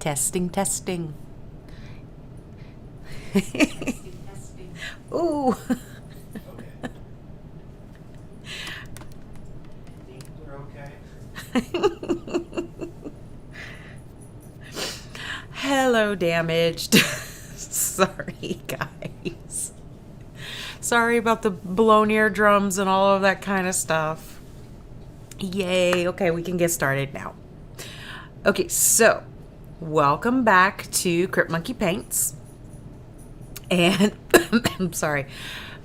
Testing, testing. Testing, testing. Ooh. Okay. I think we're okay. Hello, damaged. Sorry, guys. Sorry about the blown eardrums and all of that kind of stuff. Yay. Okay, we can get started now. Okay, so welcome back to Crypt Monkey Paints. And I'm sorry.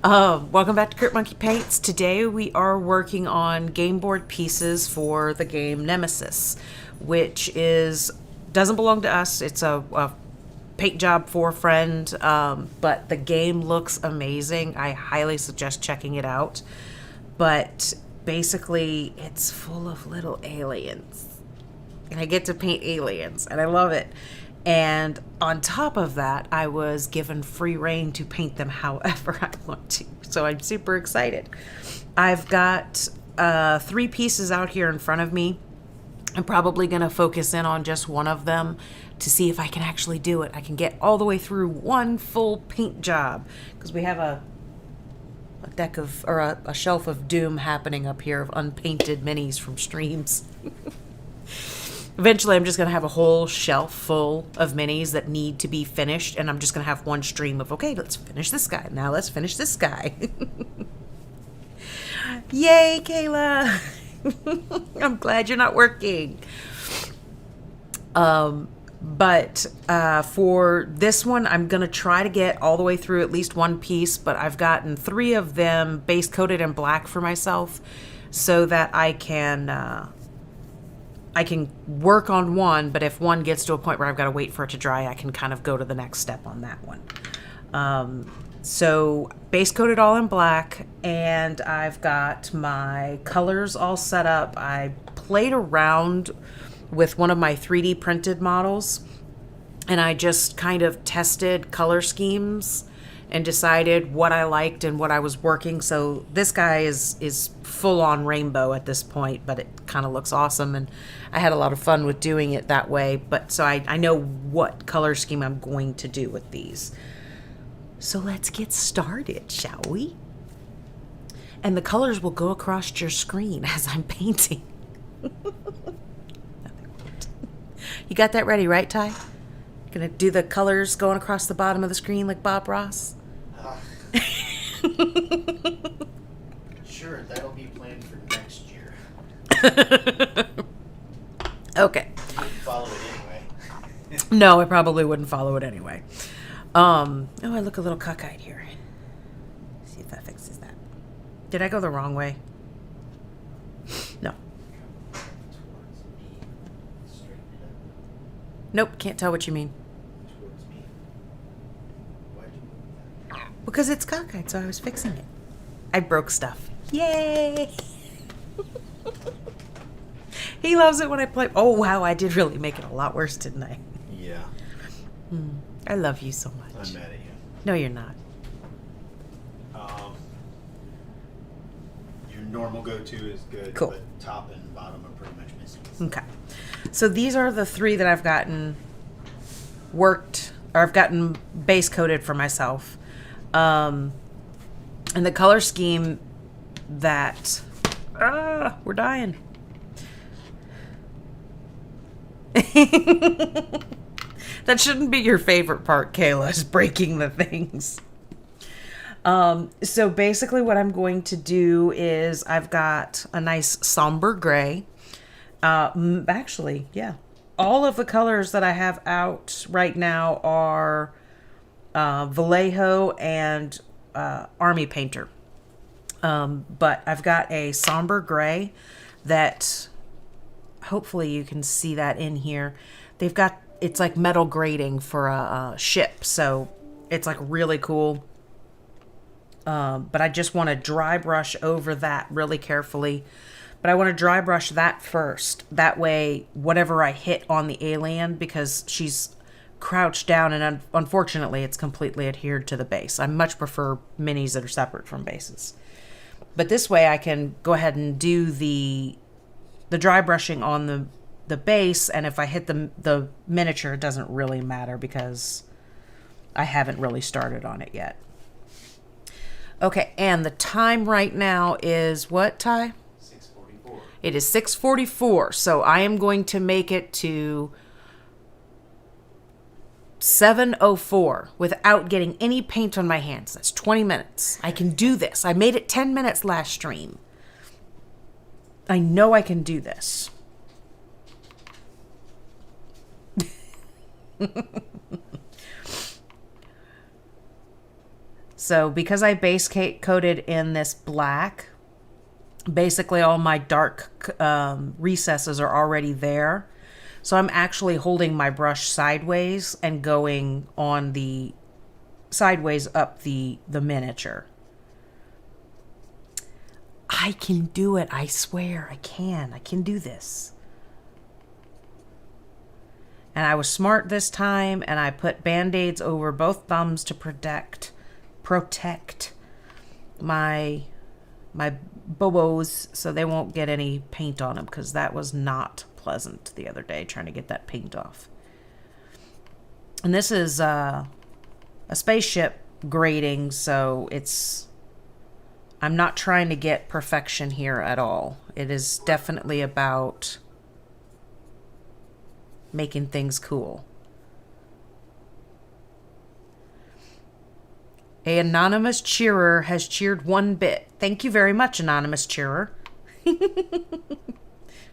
Welcome back to Crypt Monkey Paints. Today we are working on game board pieces for the game Nemesis, which doesn't belong to us. It's a paint job for a friend, but the game looks amazing. I highly suggest checking it out. But basically, it's full of little aliens. And I get to paint aliens, and I love it. And on top of that, I was given free reign to paint them however I want to. So I'm super excited. I've got 3 pieces out here in front of me. I'm probably going to focus in on just one of them to see if I can actually do it. I can get all the way through one full paint job because we have a shelf of doom happening up here of unpainted minis from streams. Eventually, I'm just going to have a whole shelf full of minis that need to be finished, and I'm just going to have one stream of, okay, let's finish this guy. Now let's finish this guy. Yay, Kayla! I'm glad you're not working. But for this one, I'm going to try to get all the way through at least one piece, but I've gotten 3 of them base coated in black for myself so that I can work on one, but if one gets to a point where I've got to wait for it to dry, I can kind of go to the next step on that one. So base coated all in black, and I've got my colors all set up. I played around with one of my 3D printed models, and I just kind of tested color schemes and decided what I liked and what I was working. So this guy is full on rainbow at this point, but it kind of looks awesome, and I had a lot of fun with doing it that way. But so I know what color scheme I'm going to do with these. So let's get started, shall we? And the colors will go across your screen as I'm painting. You got that ready, right, Ty? Gonna do the colors going across the bottom of the screen like Bob Ross? Sure, that'll be planned for next year. Okay. You wouldn't follow it anyway. No, I probably wouldn't follow it anyway. Oh, I look a little cockeyed here. See if that fixes that. Did I go the wrong way? No. Towards me. Straighten it up. Nope, can't tell what you mean. Towards me. Why'd you move that? Because it's cockeyed, so I was fixing it. I broke stuff. Yay! He loves it when I play. Oh, wow, I did really make it a lot worse, didn't I? Yeah. I love you so much. I'm mad at you. No, you're not. Your normal go-to is good, Cool. but top and bottom are pretty much missing. Okay. So these are the 3 that I've gotten worked, or I've gotten base coated for myself. And the color scheme that... we're dying. That shouldn't be your favorite part, Kayla, is breaking the things. So basically what I'm going to do is I've got a nice somber gray. Actually, yeah. All of the colors that I have out right now are Vallejo and Army Painter. But I've got a somber gray that hopefully you can see that in here. It's like metal grating for a ship, so it's like really cool. But I just want to dry brush over that really carefully. But I want to dry brush that first. That way, whatever I hit on the alien, because she's crouched down, and unfortunately, it's completely adhered to the base. I much prefer minis that are separate from bases. But this way, I can go ahead and do the dry brushing on the the base, and if I hit the miniature, it doesn't really matter because I haven't really started on it yet. Okay, and the time right now is what, Ty? 6:44. It is 6:44, so I am going to make it to 7:04 without getting any paint on my hands. That's 20 minutes. I can do this. I made it 10 minutes last stream. I know I can do this. So because I base coated in this black, basically all my dark recesses are already there. So I'm actually holding my brush sideways and going on the sideways up the miniature. I can do it. I swear I can. I can do this. And I was smart this time, and I put band-aids over both thumbs to protect my bobos so they won't get any paint on them, because that was not pleasant the other day trying to get that paint off. And this is a spaceship grading, so I'm not trying to get perfection here at all. It is definitely about making things cool. A anonymous cheerer has cheered 1 bit. Thank you very much, anonymous cheerer.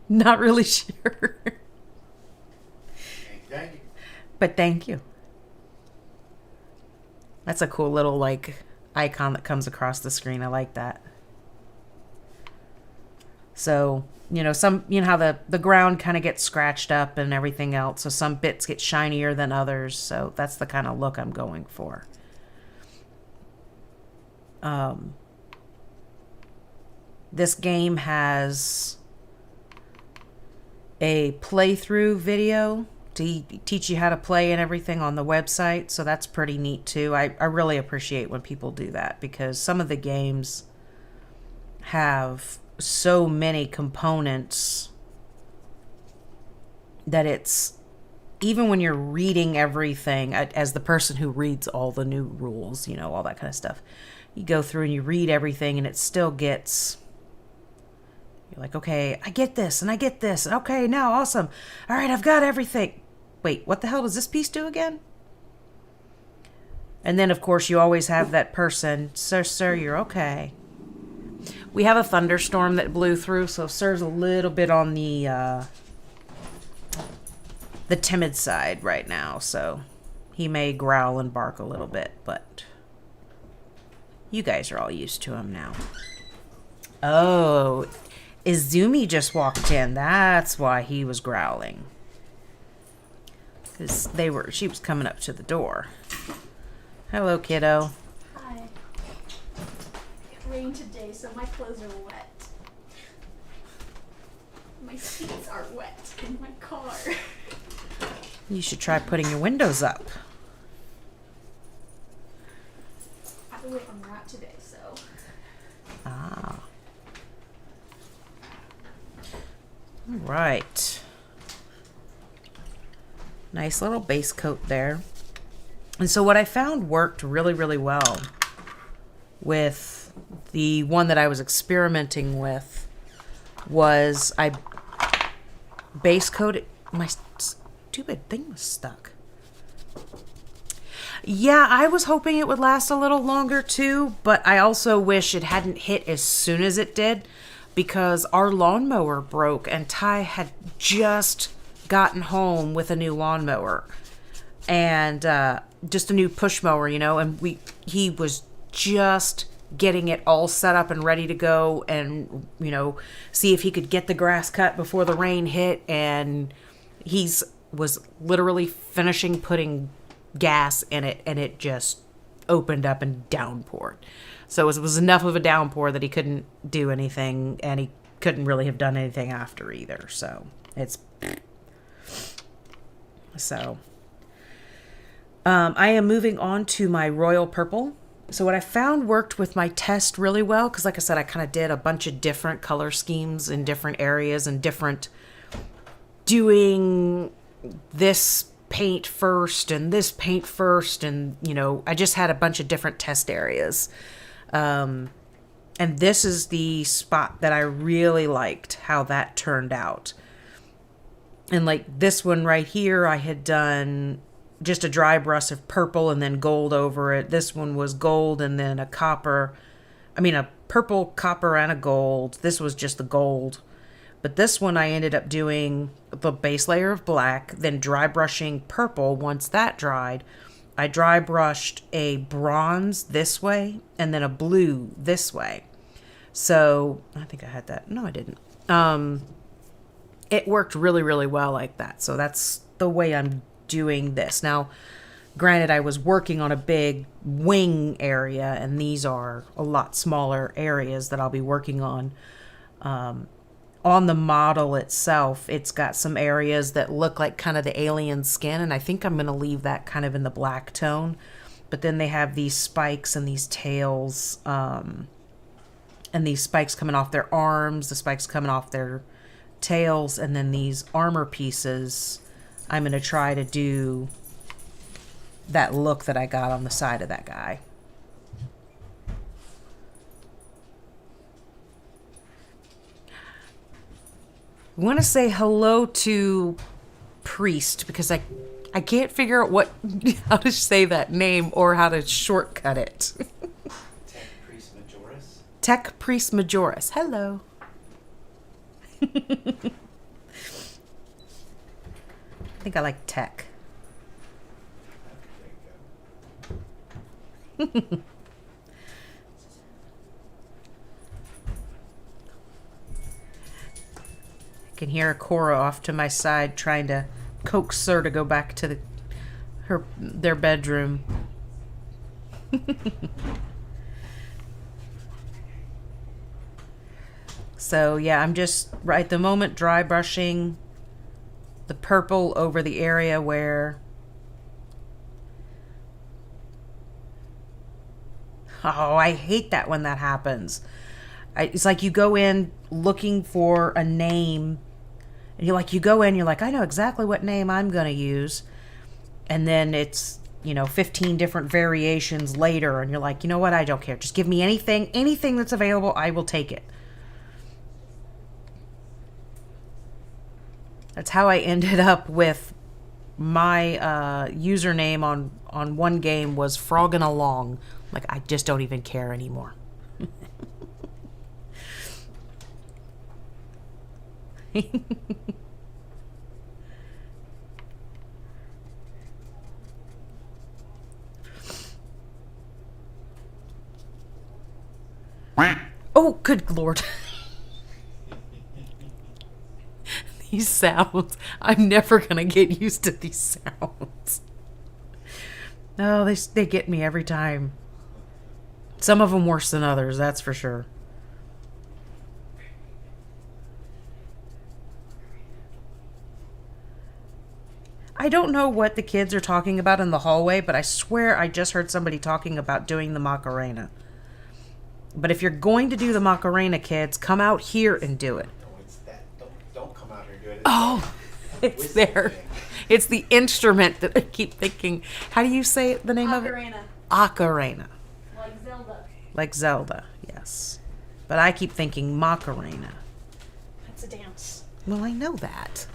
Not really sure. Thank you. But thank you. That's a cool little icon that comes across the screen. I like that. So, you know how the ground kind of gets scratched up and everything else. So some bits get shinier than others. So that's the kind of look I'm going for. This game has a playthrough video to teach you how to play and everything on the website, so that's pretty neat too. I really appreciate when people do that, because some of the games have so many components that it's, even when you're reading everything, as the person who reads all the new rules, all that kind of stuff, you go through and you read everything and it still gets, you're like, okay, I get this and I get this. Okay, now awesome. All right, I've got everything. Wait, what the hell does this piece do again? And then, of course, you always have that person, sir, you're okay. We have a thunderstorm that blew through, so sir's a little bit on the timid side right now, so he may growl and bark a little bit, but you guys are all used to him now. Oh, Izumi just walked in. That's why he was growling. Because she was coming up to the door. Hello, kiddo. Hi. It rained today, so my clothes are wet. My seats are wet in my car. You should try putting your windows up. I have to wait on that today, so. Ah. All right. Nice little base coat there. And so what I found worked really, really well with the one that I was experimenting with was I base coated. My stupid thing was stuck. Yeah, I was hoping it would last a little longer too, but I also wish it hadn't hit as soon as it did, because our lawnmower broke and Ty had just gotten home with a new lawnmower and just a new push mower, and he was just getting it all set up and ready to go and, see if he could get the grass cut before the rain hit, and was literally finishing putting gas in it, and it just opened up and downpoured. So it was enough of a downpour that he couldn't do anything, and he couldn't really have done anything after either. So I am moving on to my royal purple. So what I found worked with my test really well, because like I said, I kind of did a bunch of different color schemes in different areas and different doing this paint first and this paint first, and I just had a bunch of different test areas. And this is the spot that I really liked how that turned out. And like this one right here, I had done just a dry brush of purple and then gold over it. This one was gold and then a purple, copper, and a gold. This was just the gold. But this one I ended up doing the base layer of black, then dry brushing purple. Once that dried, I dry brushed a bronze this way and then a blue this way. So I think I had that. No, I didn't. It worked really, really well like that. So that's the way I'm doing this. Now, granted, I was working on a big wing area, and these are a lot smaller areas that I'll be working on. On the model itself, it's got some areas that look like kind of the alien skin, and I think I'm going to leave that kind of in the black tone. But then they have these spikes and these tails, and these spikes coming off their arms, the spikes coming off their tails, and then these armor pieces. I'm going to try to do that look that I got on the side of that guy. I want to say hello to Priest because I can't figure out how to say that name or how to shortcut it. Tech Priest Majoris. Tech Priest Majoris. Hello. I think I like tech. There you go. I can hear Cora off to my side trying to coax her to go back to their bedroom. So yeah, I'm just right at the moment dry brushing the purple over the area where I hate that when that happens. It's like you go in looking for a name, and you go in, you're like, I know exactly what name I'm going to use. And then it's, 15 different variations later, and you're like, you know what? I don't care. Just give me anything that's available. I will take it. That's how I ended up with my username on one game was Froggin' Along. Like, I just don't even care anymore. Oh, good Lord. These sounds. I'm never going to get used to these sounds. No, they get me every time. Some of them worse than others, that's for sure. I don't know what the kids are talking about in the hallway, but I swear I just heard somebody talking about doing the Macarena. But if you're going to do the Macarena, kids, come out here and do it. No, it's that. Don't come out here and do it. Oh, it's there. It's the instrument that I keep thinking. How do you say the name of it? Ocarina. Like Zelda. Like Zelda, yes. But I keep thinking Macarena. It's a dance. Well, I know that.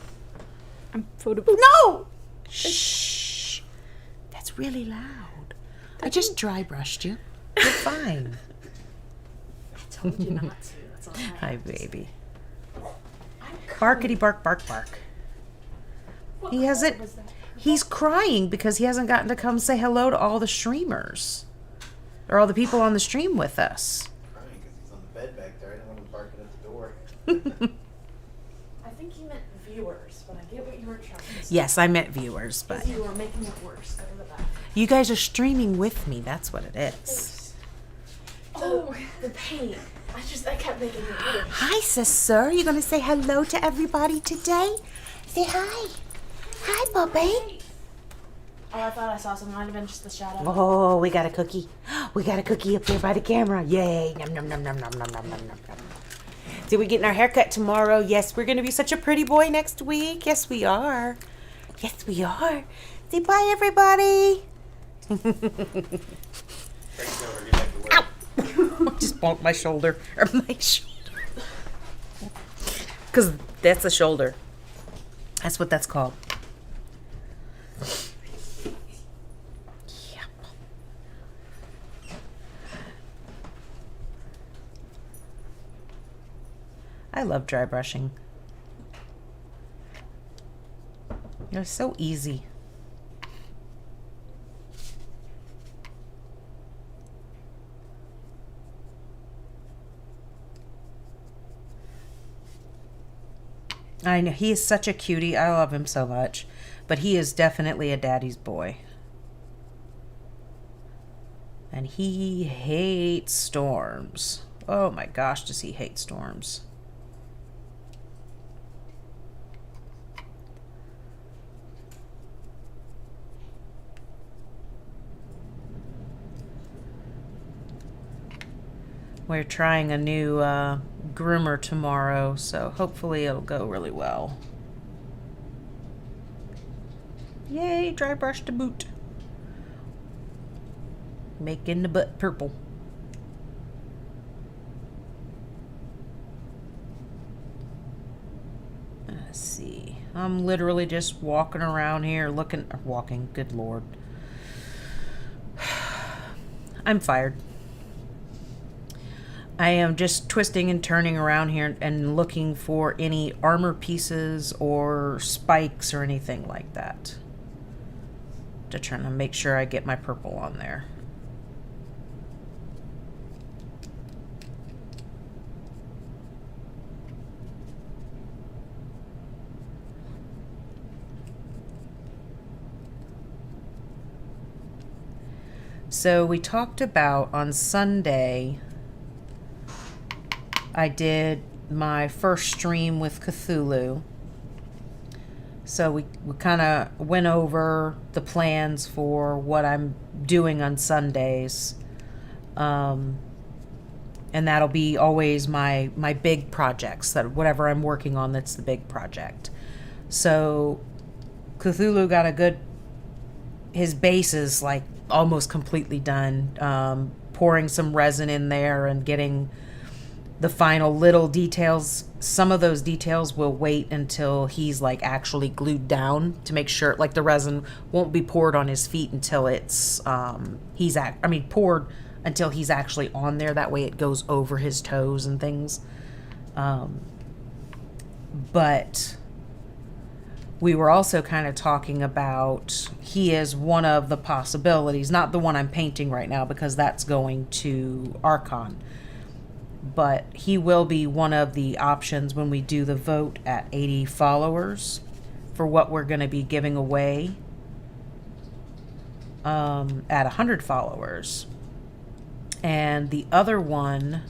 I'm photo. No! Shh. That's really loud. I just dry brushed you. You're fine. I told you not to. That's all right. Hi, baby. Barkity bark, bark, bark. What He hasn't. color was that? He's crying because he hasn't gotten to come say hello to all the streamers. Or all the people on the stream with us. Crying because he's on the bed back there. I don't want him barking at the door. I think you meant viewers, but I get what you were trying to say. Yes, I meant viewers, but You were making it worse. Go to the back. you guys are streaming with me. That's what it is. Oh, the paint. I kept making it worse. Hi, sister. You gonna say hello to everybody today? Say hi. Hi, Bobby. Oh, I thought I saw something. Might have been just the shadow. Oh, we got a cookie. We got a cookie up there by the camera. Yay. Nom, nom, nom, nom, nom, nom, nom, nom, nom. So we getting our haircut tomorrow. Yes, we're going to be such a pretty boy next week. Yes, we are. Yes, we are. Say bye, everybody. Ow! I just bumped my shoulder. Or my shoulder. Because that's a shoulder. That's what that's called. Yep. I love dry brushing. It's so easy. I know, he is such a cutie. I love him so much. But he is definitely a daddy's boy. And he hates storms. Oh my gosh, does he hate storms. We're trying a new groomer tomorrow, so hopefully it'll go really well. Yay, dry brush to boot. Making the butt purple. Let's see. I'm literally just walking around here walking, good Lord. I'm fired. I am just twisting and turning around here and looking for any armor pieces or spikes or anything like that. To try to make sure I get my purple on there. So we talked about on Sunday, I did my first stream with Cthulhu. So we kind of went over the plans for what I'm doing on Sundays. And that'll be always my big projects, that whatever I'm working on, that's the big project. So Cthulhu got his base is like almost completely done. Pouring some resin in there and getting the final little details. Some of those details will wait until he's like actually glued down to make sure like the resin won't be poured on his feet until it's poured until he's actually on there. That way it goes over his toes and things. But we were also kind of talking about he is one of the possibilities, not the one I'm painting right now because that's going to Archon. But he will be one of the options when we do the vote at 80 followers for what we're going to be giving away at 100 followers. And the other one,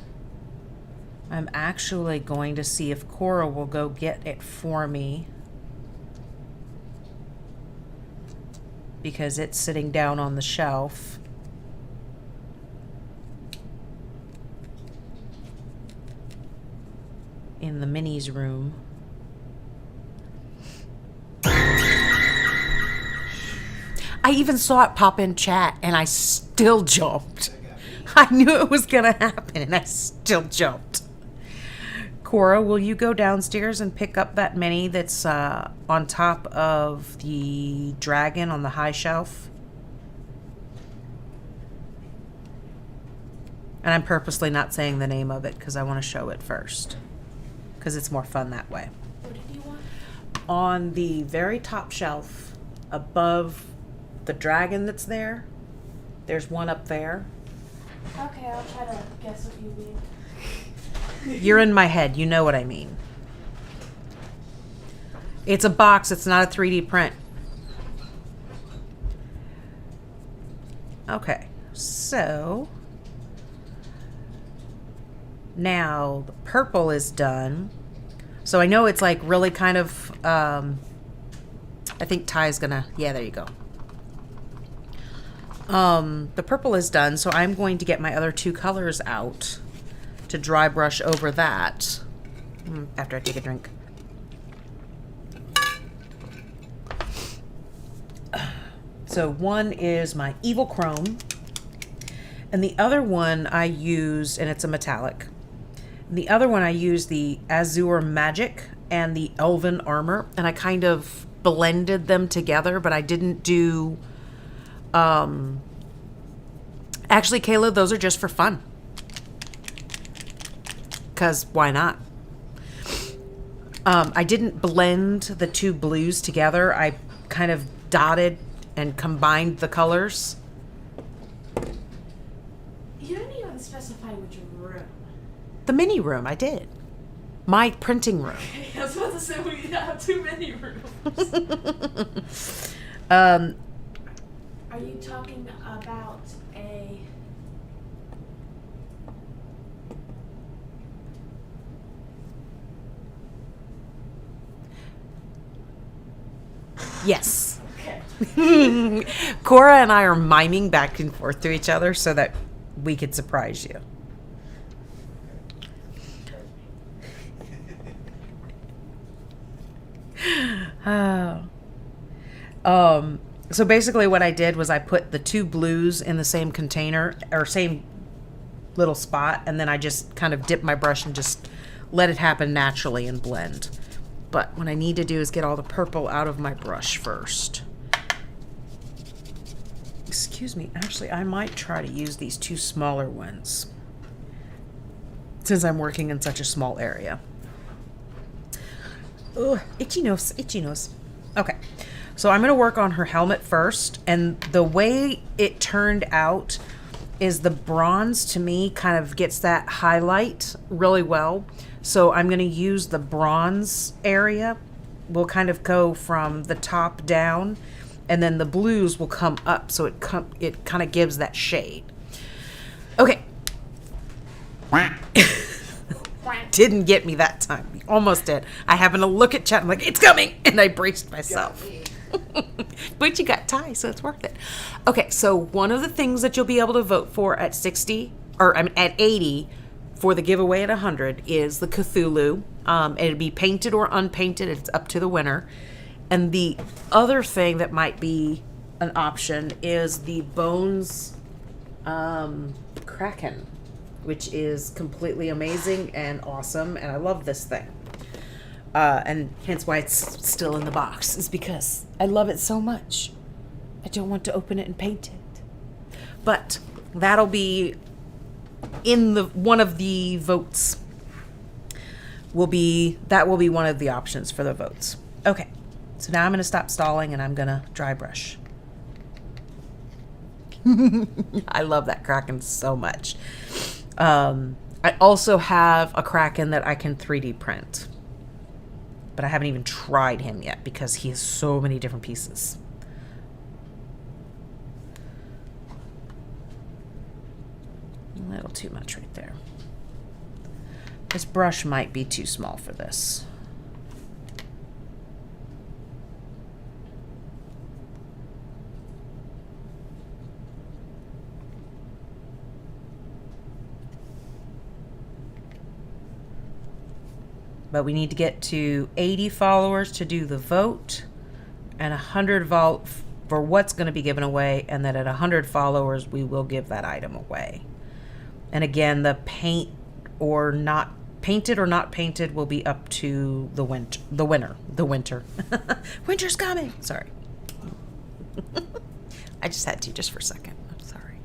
I'm actually going to see if Cora will go get it for me, because it's sitting down on the shelf. In the minis room. I even saw it pop in chat and I still jumped. I knew it was gonna happen and I still jumped. Cora, will you go downstairs and pick up that mini that's on top of the dragon on the high shelf? And I'm purposely not saying the name of it because I want to show it first. Because it's more fun that way. What did you want? On the very top shelf, above the dragon that's there, there's one up there. Okay, I'll try to guess what you mean. You're in my head. You know what I mean. It's a box. It's not a 3D print. Okay. So now the purple is done. So I know it's like really kind of, I think Ty's gonna, yeah, there you go. The purple is done, so I'm going to get my other two colors out to dry brush over that. after I take a drink. So one is my Evil Chrome, and the other one I used, and it's a metallic. And the other one I used the Azure Magic and the Elven Armor, and I kind of blended them together, but I didn't do... Actually, Kayla, those are just for fun. Because why not? I didn't blend the two blues together. I kind of dotted and combined the colors. You didn't even specify which room. The mini room, I did. My printing room. I was about to say we have too many rooms. Are you talking about a... Yes. Okay. Cora and I are miming back and forth to each other so that we could surprise you. So basically what I did was I put the two blues in the same container or same little spot, and then I just kind of dipped my brush and just let it happen naturally and blend. But what I need to do is get all the purple out of my brush first. Excuse me, actually I might try to use these two smaller ones since I'm working in such a small area. Ugh, itchy nose, itchy nose. Okay, so I'm going to work on her helmet first, and the way it turned out is the bronze to me kind of gets that highlight really well. So I'm going to use the bronze area. We'll kind of go from the top down, and then the blues will come up, so it kind of gives that shade. Okay. Didn't get me that time. Almost did. I happened to look at chat. I'm like, it's coming, and I braced myself. But you got Ty, so it's worth it. Okay, so one of the things that you'll be able to vote for at 60, or I mean, at 80, for the giveaway at 100 is the Cthulhu. It'd be painted or unpainted. It's up to the winner. And the other thing that might be an option is the Bones Kraken, which is completely amazing and awesome. And I love this thing. And hence why it's still in the box, is because I love it so much. I don't want to open it and paint it. But that'll be in the one of the votes. Will be one of the options for the votes. Okay, so now I'm going to stop stalling and I'm going to dry brush. I love that Kraken so much. I also have a Kraken that I can 3D print, but I haven't even tried him yet because he has so many different pieces. A little too much right there. This brush might be too small for this. But we need to get to 80 followers to do the vote, and 100 vote for what's going to be given away, and then at 100 followers we will give that item away. And again, the painted or not painted will be up to the winner. Winter's coming. Sorry. I just had to just for a second. I'm sorry.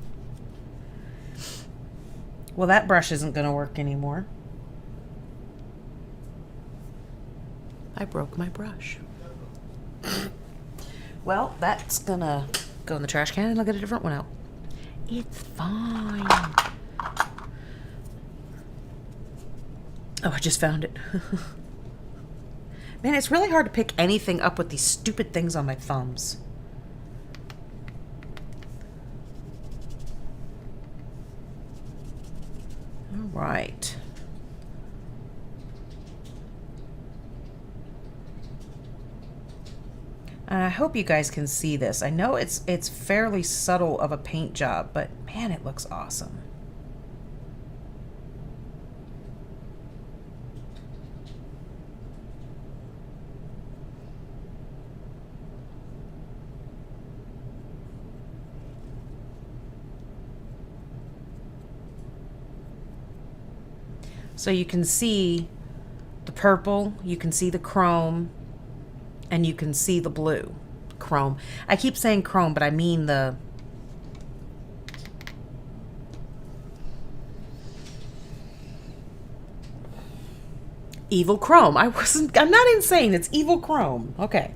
Well, that brush isn't going to work anymore. I broke my brush. Well, that's going to go in the trash can and I'll get a different one out. It's fine. Oh, I just found it. Man, it's really hard to pick anything up with these stupid things on my thumbs. All right. And I hope you guys can see this. I know it's fairly subtle of a paint job, but man, it looks awesome. So you can see the purple, you can see the chrome, and you can see the blue. Chrome. I keep saying chrome, but I mean the... Evil chrome. I'm not insane. It's evil chrome. Okay.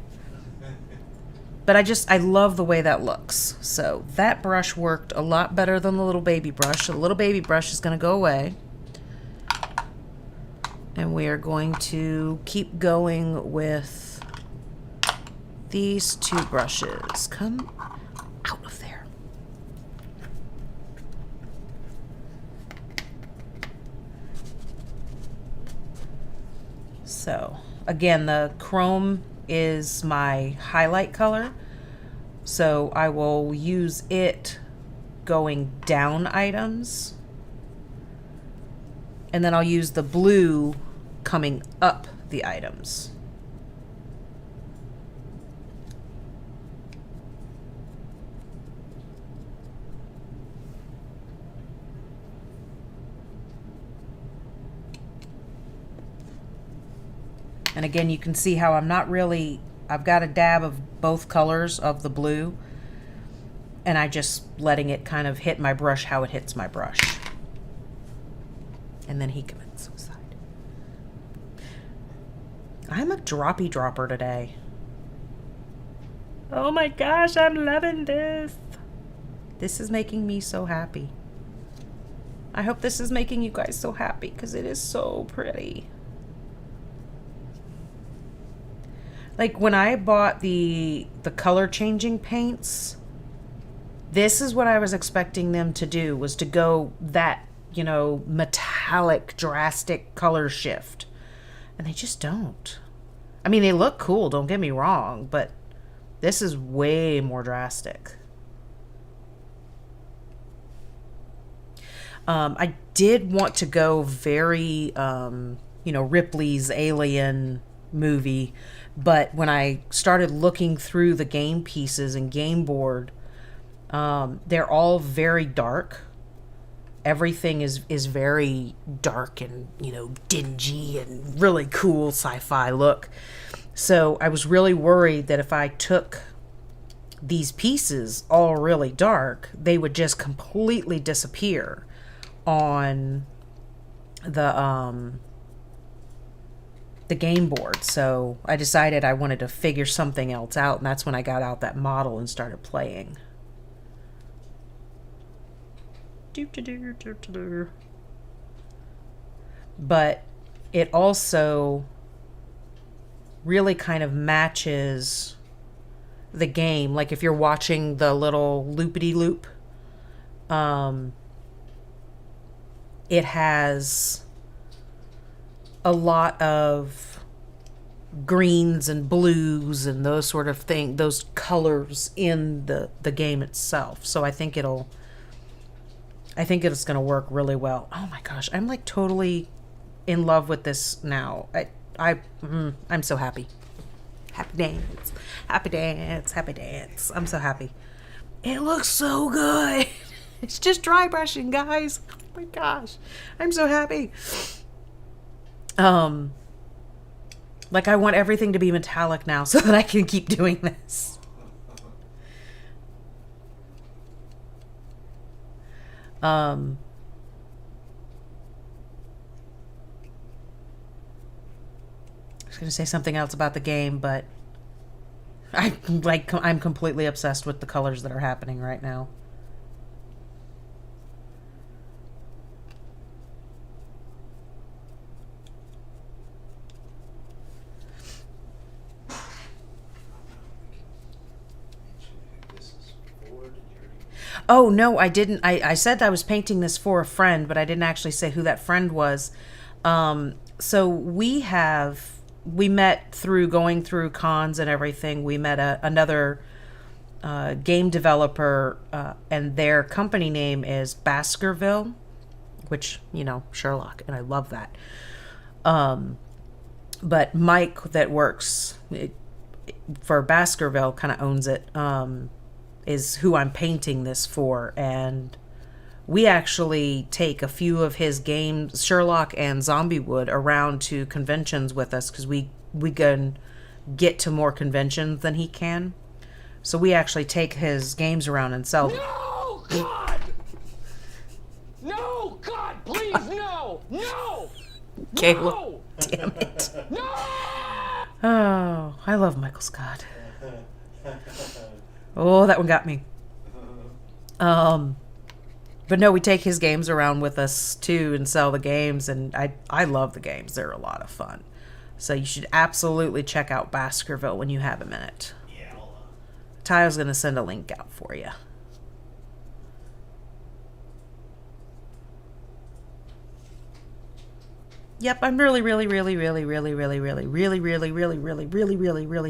But I love the way that looks. So that brush worked a lot better than the little baby brush. So the little baby brush is going to go away. And we are going to keep going with these two brushes. Come out of there. So again, the chrome is my highlight color. So I will use it going down items. And then I'll use the blue coming up the items. And again, you can see how I've got a dab of both colors of the blue, and I just letting it kind of hit my brush how it hits my brush. And then he commits suicide. I'm a droppy dropper today. Oh my gosh, I'm loving this. This is making me so happy. I hope this is making you guys so happy because it is so pretty. Like when I bought the color changing paints, this is what I was expecting them to do, was to go that, you know, metallic, drastic color shift. And they just don't. I mean, they look cool, don't get me wrong, but this is way more drastic. I did want to go very, you know, Ripley's Alien movie, but when I started looking through the game pieces and game board, they're all very dark. Everything is very dark and, you know, dingy and really cool sci-fi look. So I was really worried that if I took these pieces all really dark, they would just completely disappear on the game board. So I decided I wanted to figure something else out, and that's when I got out that model and started playing. But it also really kind of matches the game. Like if you're watching the little loopity-loop, it has a lot of greens and blues and those sort of things, those colors in the game itself. So I think it's going to work really well. Oh my gosh, I'm like totally in love with this now. I'm so happy. Happy dance. Happy dance. Happy dance. I'm so happy. It looks so good. It's just dry brushing, guys. Oh my gosh. I'm so happy. Like I want everything to be metallic now so that I can keep doing this. I was going to say something else about the game, but I'm completely obsessed with the colors that are happening right now. Oh, no, I didn't. I said I was painting this for a friend, but I didn't actually say who that friend was. So we met through going through cons and everything. We met another game developer, and their company name is Baskerville, which, you know, Sherlock, and I love that. But Mike that works for Baskerville kind of owns it, is who I'm painting this for, and we actually take a few of his games, Sherlock and Zombiewood, around to conventions with us because we can get to more conventions than he can. So we actually take his games around and sell them. No, God! No, God, please, no! No! Caleb, No! damn it. No! Oh, I love Michael Scott. Oh, that one got me. But no, we take his games around with us too and sell the games, and I love the games. They're a lot of fun. So you should absolutely check out Baskerville when you have a minute. Yeah, Tyler's going to send a link out for you. Yep, I'm really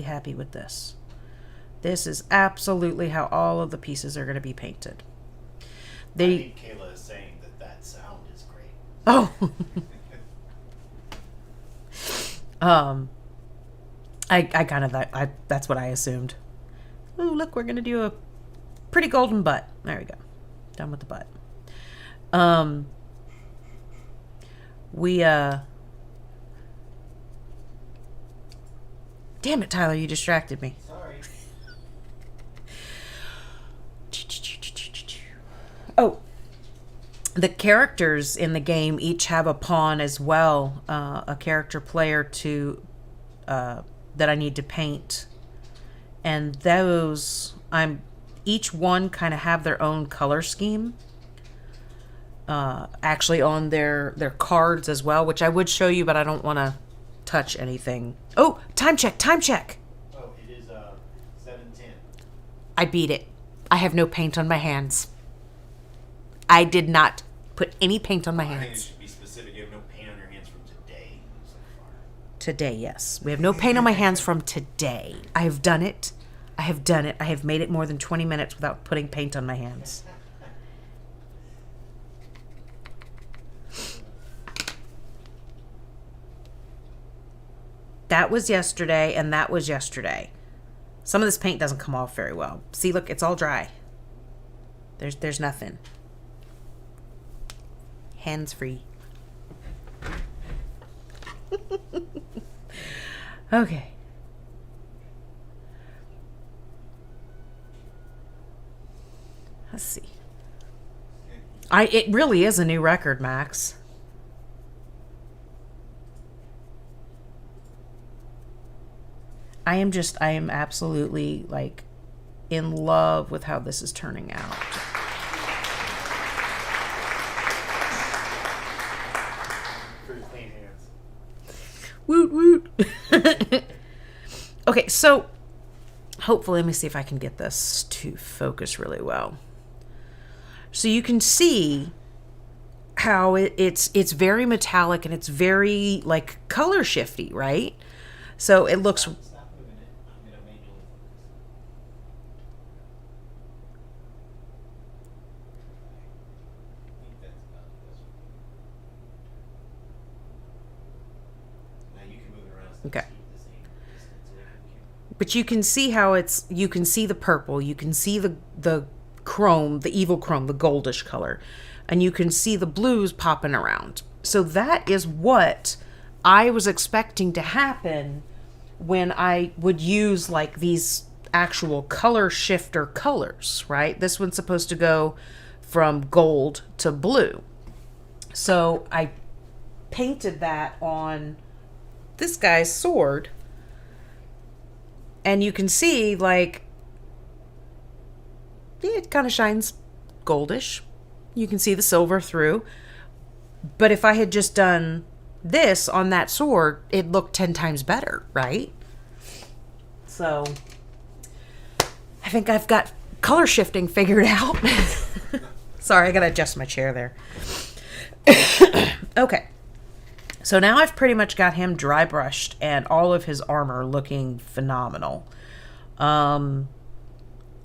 happy with this. This is absolutely how all of the pieces are going to be painted. I think Kayla is saying that sound is great. Oh. That's what I assumed. Oh, look, we're going to do a pretty golden butt. There we go. Done with the butt. Damn it, Tyler, you distracted me. Sorry. Oh, the characters in the game each have a pawn as well, a character player to that I need to paint, and those each one kind of have their own color scheme. Actually, on their cards as well, which I would show you, but I don't want to touch anything. Oh, time check! Oh, it is 7:10. I beat it. I have no paint on my hands. I did not put any paint on my I think it hands. should be specific. You have no paint on your hands from today so far. Today, yes. We have no paint on my hands from today. I have done it. I have made it more than 20 minutes without putting paint on my hands. That was yesterday, and that was yesterday. Some of this paint doesn't come off very well. See, look, it's all dry. There's nothing. Hands free. Okay. Let's see. It really is a new record, Max. I am absolutely like in love with how this is turning out. Pretty clean hands. Woot woot. Okay, so hopefully, let me see if I can get this to focus really well. So you can see how it's very metallic and it's very like color shifty, right? So it looks. Stop moving it. I'm going to manually focus. I think that's about this one. Now you can move it around so Okay. it's keep the same distance away from the camera. But you can see how you can see the purple, you can see the chrome, the evil chrome, the goldish color, and you can see the blues popping around. So that is what I was expecting to happen when I would use like these actual color shifter colors, right? This one's supposed to go from gold to blue. So I painted that on this guy's sword, and you can see like it kind of shines goldish. You can see the silver through. But if I had just done this on that sword, it looked 10 times better, right? So I think I've got color shifting figured out. Sorry, I gotta adjust my chair there. Okay. So now I've pretty much got him dry brushed and all of his armor looking phenomenal.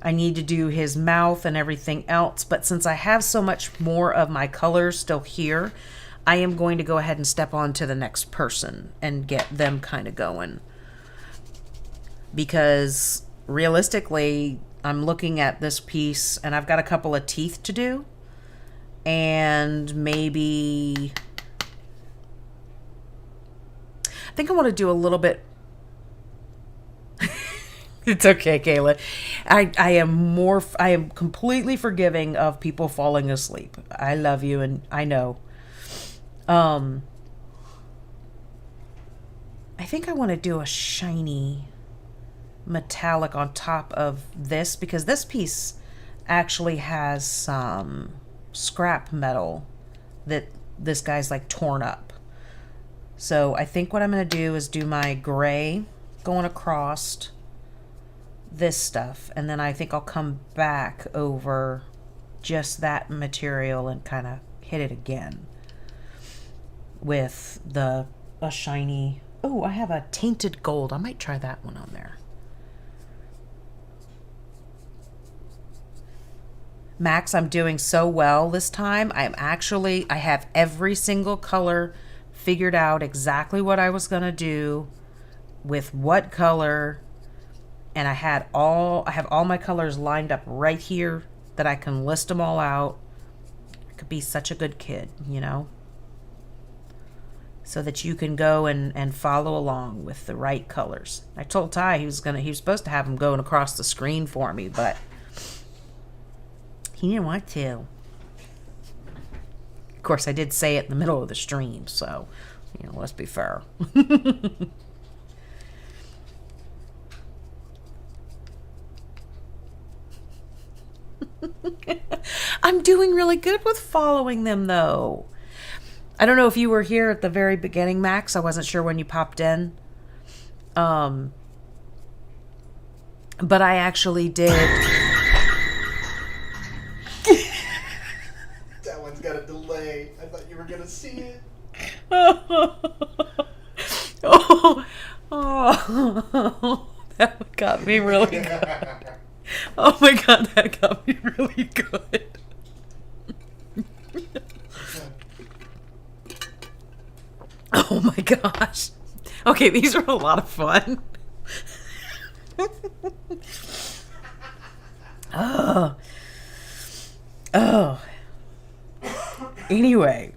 I need to do his mouth and everything else, but since I have so much more of my colors still here, I am going to go ahead and step on to the next person and get them kind of going. Because realistically, I'm looking at this piece and I've got a couple of teeth to do. and maybe I think I want to do a little bit. It's okay, Kayla. I am completely forgiving of people falling asleep. I love you, and I know. I think I want to do a shiny metallic on top of this, because this piece actually has some scrap metal that this guy's like torn up. So I think what I'm going to do is do my gray going across this stuff, and then I think I'll come back over just that material and kind of hit it again with a shiny. Oh, I have a tainted gold. I might try that one on there. Max, I'm doing so well this time. I have every single color figured out, exactly what I was going to do with what color. And I have all my colors lined up right here that I can list them all out. I could be such a good kid, you know? So that you can go and follow along with the right colors. I told Ty he was supposed to have them going across the screen for me, but he didn't want to. Of course, I did say it in the middle of the stream, so, you know, let's be fair. I'm doing really good with following them, though. I don't know if you were here at the very beginning, Max. I wasn't sure when you popped in. But I actually did. That one's got a delay. I thought you were gonna see it. Oh, that got me really good. Oh my god, that got me really good. Oh my gosh. Okay, these are a lot of fun. Oh. Anyway,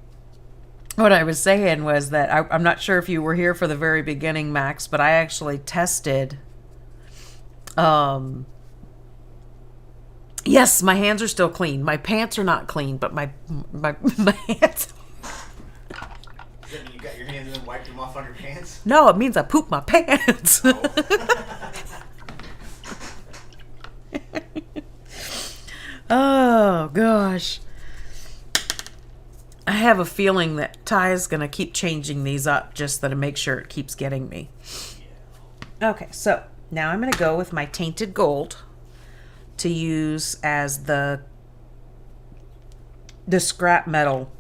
what I was saying was that I'm not sure if you were here for the very beginning, Max, but I actually tested. Yes, my hands are still clean. My pants are not clean, but my hands. Does that mean you got your hands and then wiped them off on your pants? No, it means I pooped my pants. Oh, gosh. I have a feeling that Ty is going to keep changing these up just to make sure it keeps getting me. Okay, so now I'm going to go with my tainted gold to use as the scrap metal.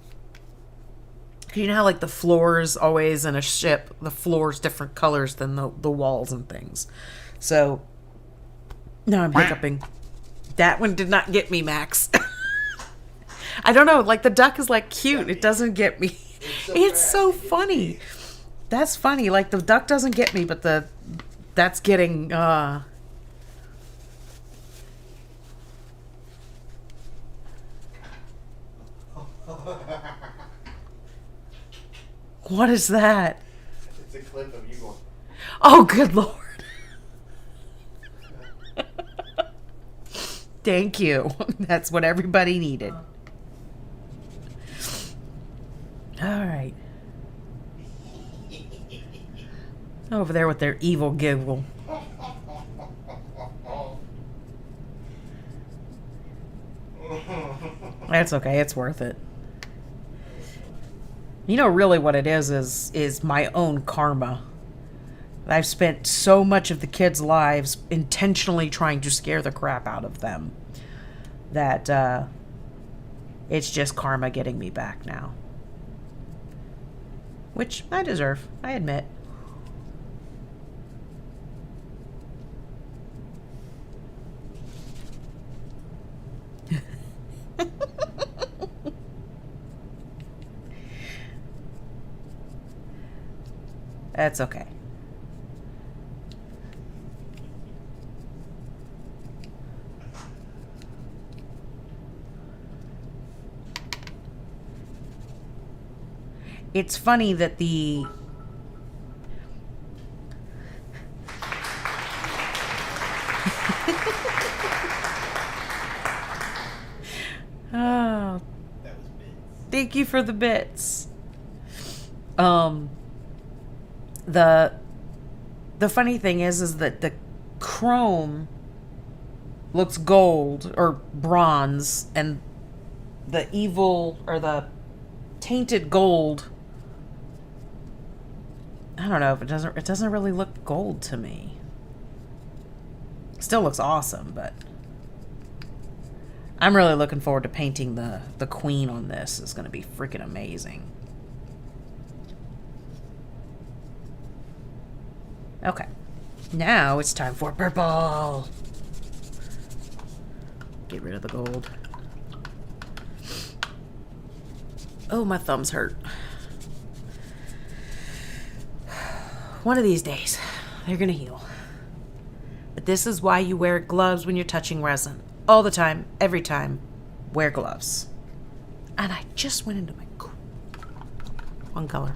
You know how like the floors always in a ship, the floor's different colors than the walls and things. So now I'm hiccuping. That one did not get me, Max. I don't know, like the duck is like cute. It doesn't get me. It's so funny. That's funny. Like the duck doesn't get me, but that's getting What is that? It's a clip of you going. Oh, good Lord. Thank you. That's what everybody needed. All right. Over there with their evil giggle. That's okay. It's worth it. You know, really what it is my own karma. I've spent so much of the kids' lives intentionally trying to scare the crap out of them that it's just karma getting me back now. Which I deserve, I admit. That's okay. it's funny that the oh, That was bits. thank you for the bits. The funny thing is that the chrome looks gold or bronze, and the evil or the tainted gold, I don't know if it doesn't really look gold to me. Still looks awesome, but I'm really looking forward to painting the queen on this. It's going to be freaking amazing. Okay, now it's time for purple. Get rid of the gold. Oh, my thumbs hurt. One of these days, they're gonna heal. But this is why you wear gloves when you're touching resin. All the time, every time, wear gloves. And I just went into my one color.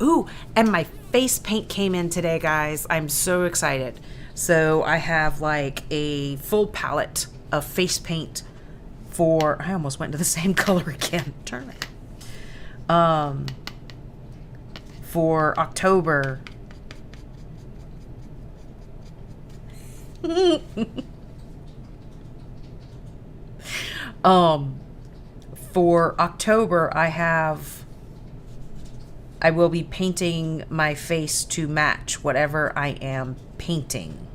Ooh, and my face paint came in today, guys. I'm so excited. So I have like a full palette of face paint for, I almost went to the same color again. Turn it. For October. For October, I will be painting my face to match whatever I am painting,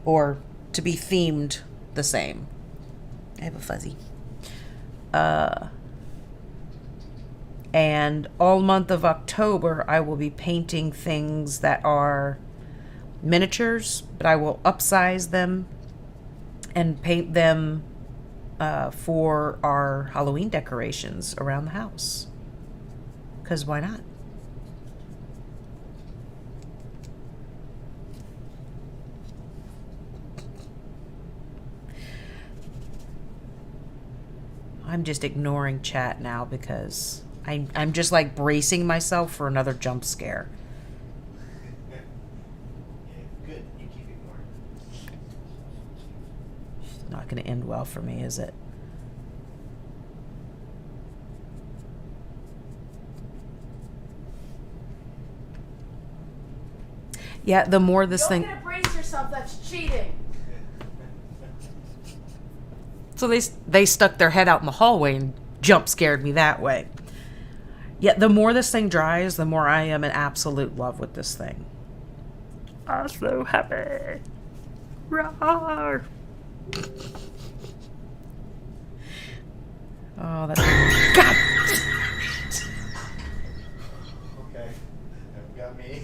or to be themed the same. I have a fuzzy. And all month of October, I will be painting things that are miniatures, but I will upsize them and paint them for our Halloween decorations around the house. Because why not? I'm just ignoring chat now because I'm just like bracing myself for another jump scare. Yeah, good. You keep ignoring. It's not going to end well for me, is it? Yeah, the more this thing... Don't get to brace yourself, that's cheating. So they stuck their head out in the hallway and jump scared me that way. Yeah, the more this thing dries, the more I am in absolute love with this thing. I'm so happy. Roar. Oh, that's... God! Okay. That got me.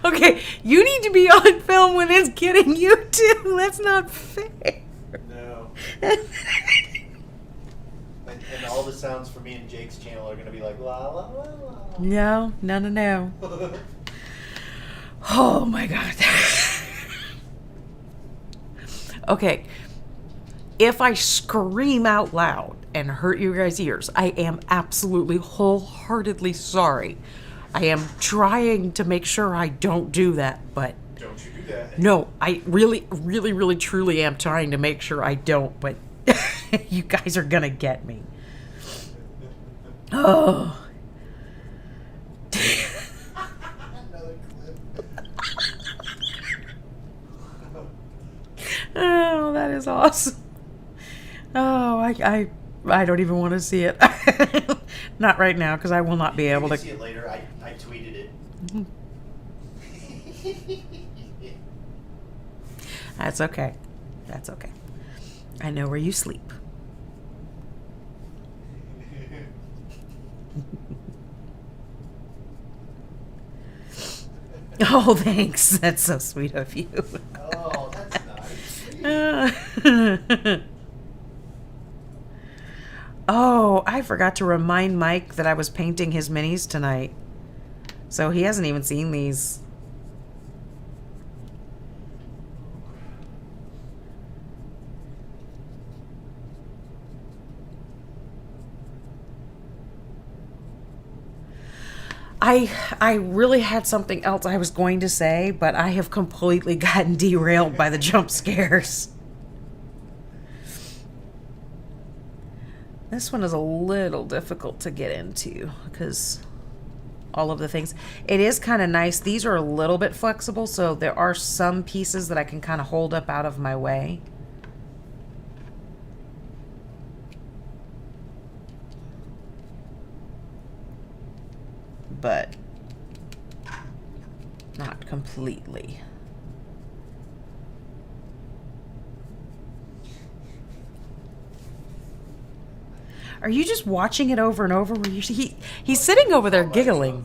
Okay, you need to be on film when it's getting you too. That's not fair. No. And all the sounds for me and Jake's channel are going to be like, la, la, la, la. No. Oh my God. Okay. If I scream out loud and hurt you guys' ears, I am absolutely wholeheartedly sorry. I am trying to make sure I don't do that, but Don't you do that. no, I really, really, really, truly am trying to make sure I don't, but you guys are gonna get me. Oh. Another clip. Oh, that is awesome. Oh, I don't even want to see it. Not right now, because I will not be You able can to. see it later. I tweeted it. That's okay. That's okay. I know where you sleep. Oh, thanks. That's so sweet of you. Oh, that's nice. Oh, I forgot to remind Mike that I was painting his minis tonight. So he hasn't even seen these. I really had something else I was going to say, but I have completely gotten derailed by the jump scares. This one is a little difficult to get into because all of the things. It is kind of nice. These are a little bit flexible, so there are some pieces that I can kind of hold up out of my way. But not completely. Are you just watching it over and over? He's sitting over there giggling.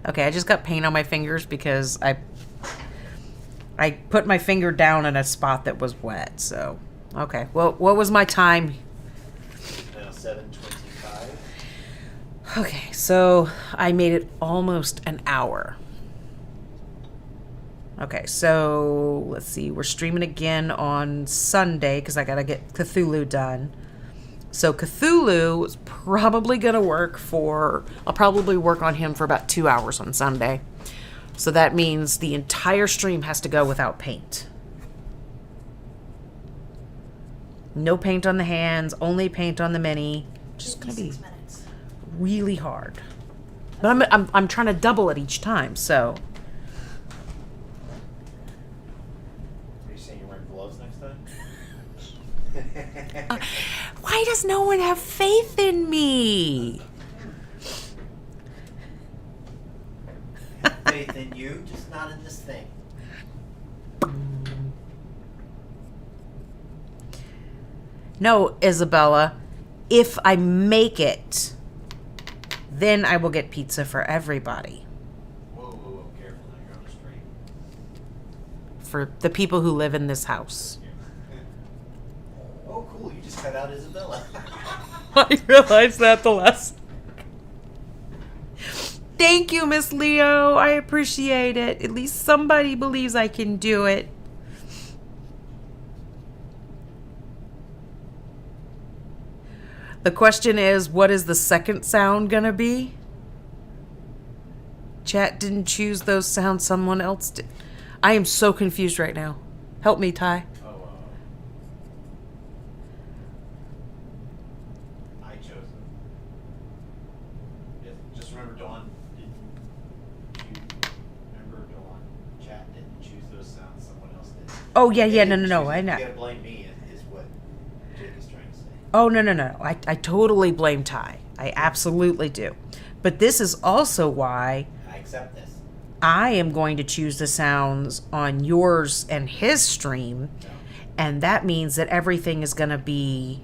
Okay, I just got paint on my fingers because I put my finger down in a spot that was wet. So, okay. Well, what was my time? 7:25. Okay, so I made it almost an hour. Okay, so let's see. We're streaming again on Sunday because I got to get Cthulhu done. So Cthulhu is probably going to work for... I'll probably work on him for about 2 hours on Sunday. So that means the entire stream has to go without paint. No paint on the hands, only paint on the mini. Just going to be really hard. But I'm trying to double it each time, so... Why does no one have faith in me? Faith in you, just not in this thing. No, Isabella. If I make it, then I will get pizza for everybody. Whoa, careful, now you're on the street. For the people who live in this house. Oh, cool, you just cut out Isabella. I realized that the last... Thank you, Miss Leo. I appreciate it. At least somebody believes I can do it. The question is, what is the second sound gonna be? Chat didn't choose those sounds, someone else did. I am so confused right now. Help me, Ty. I chose them. Just remember, Dawn, didn't you remember, Dawn? Chat didn't choose those sounds, someone else did. Oh, yeah, They no, didn't choose I them. know. You gotta blame me, is what Jake is trying to say. Oh, no. I totally blame Ty. I absolutely do. But this is also why I accept this. I am going to choose the sounds on yours and his stream. No. And that means that everything is going to be,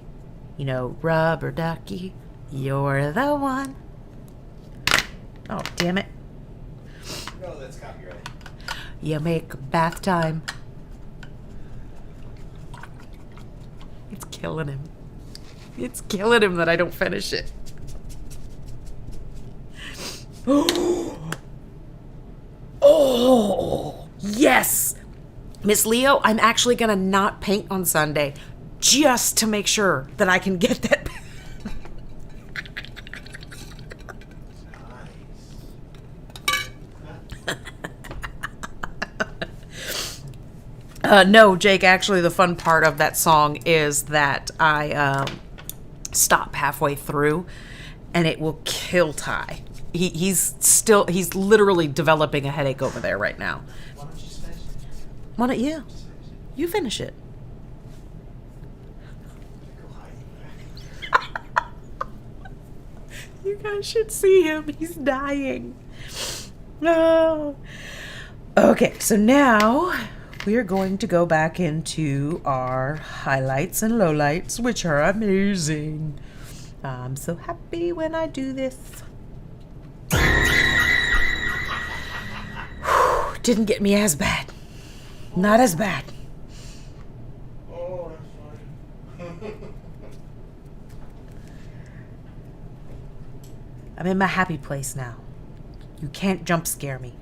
rubber ducky, you're the one. Oh, damn it. No, that's copyright. You make bath time. It's killing him. It's killing him that I don't finish it. Oh, yes. Miss Leo, I'm actually going to not paint on Sunday just to make sure that I can get that. No, Jake, actually the fun part of that song is that I stop halfway through and it will kill Ty. He's literally developing a headache over there right now. Why don't you just finish it? Why don't you? Just finish it. You finish it. Go hide. You guys should see him. He's dying. No. Okay, so now we are going to go back into our highlights and lowlights, which are amazing. I'm so happy when I do this. Didn't get me as bad. Not as bad. Oh, that's funny. I'm in my happy place now. You can't jump scare me.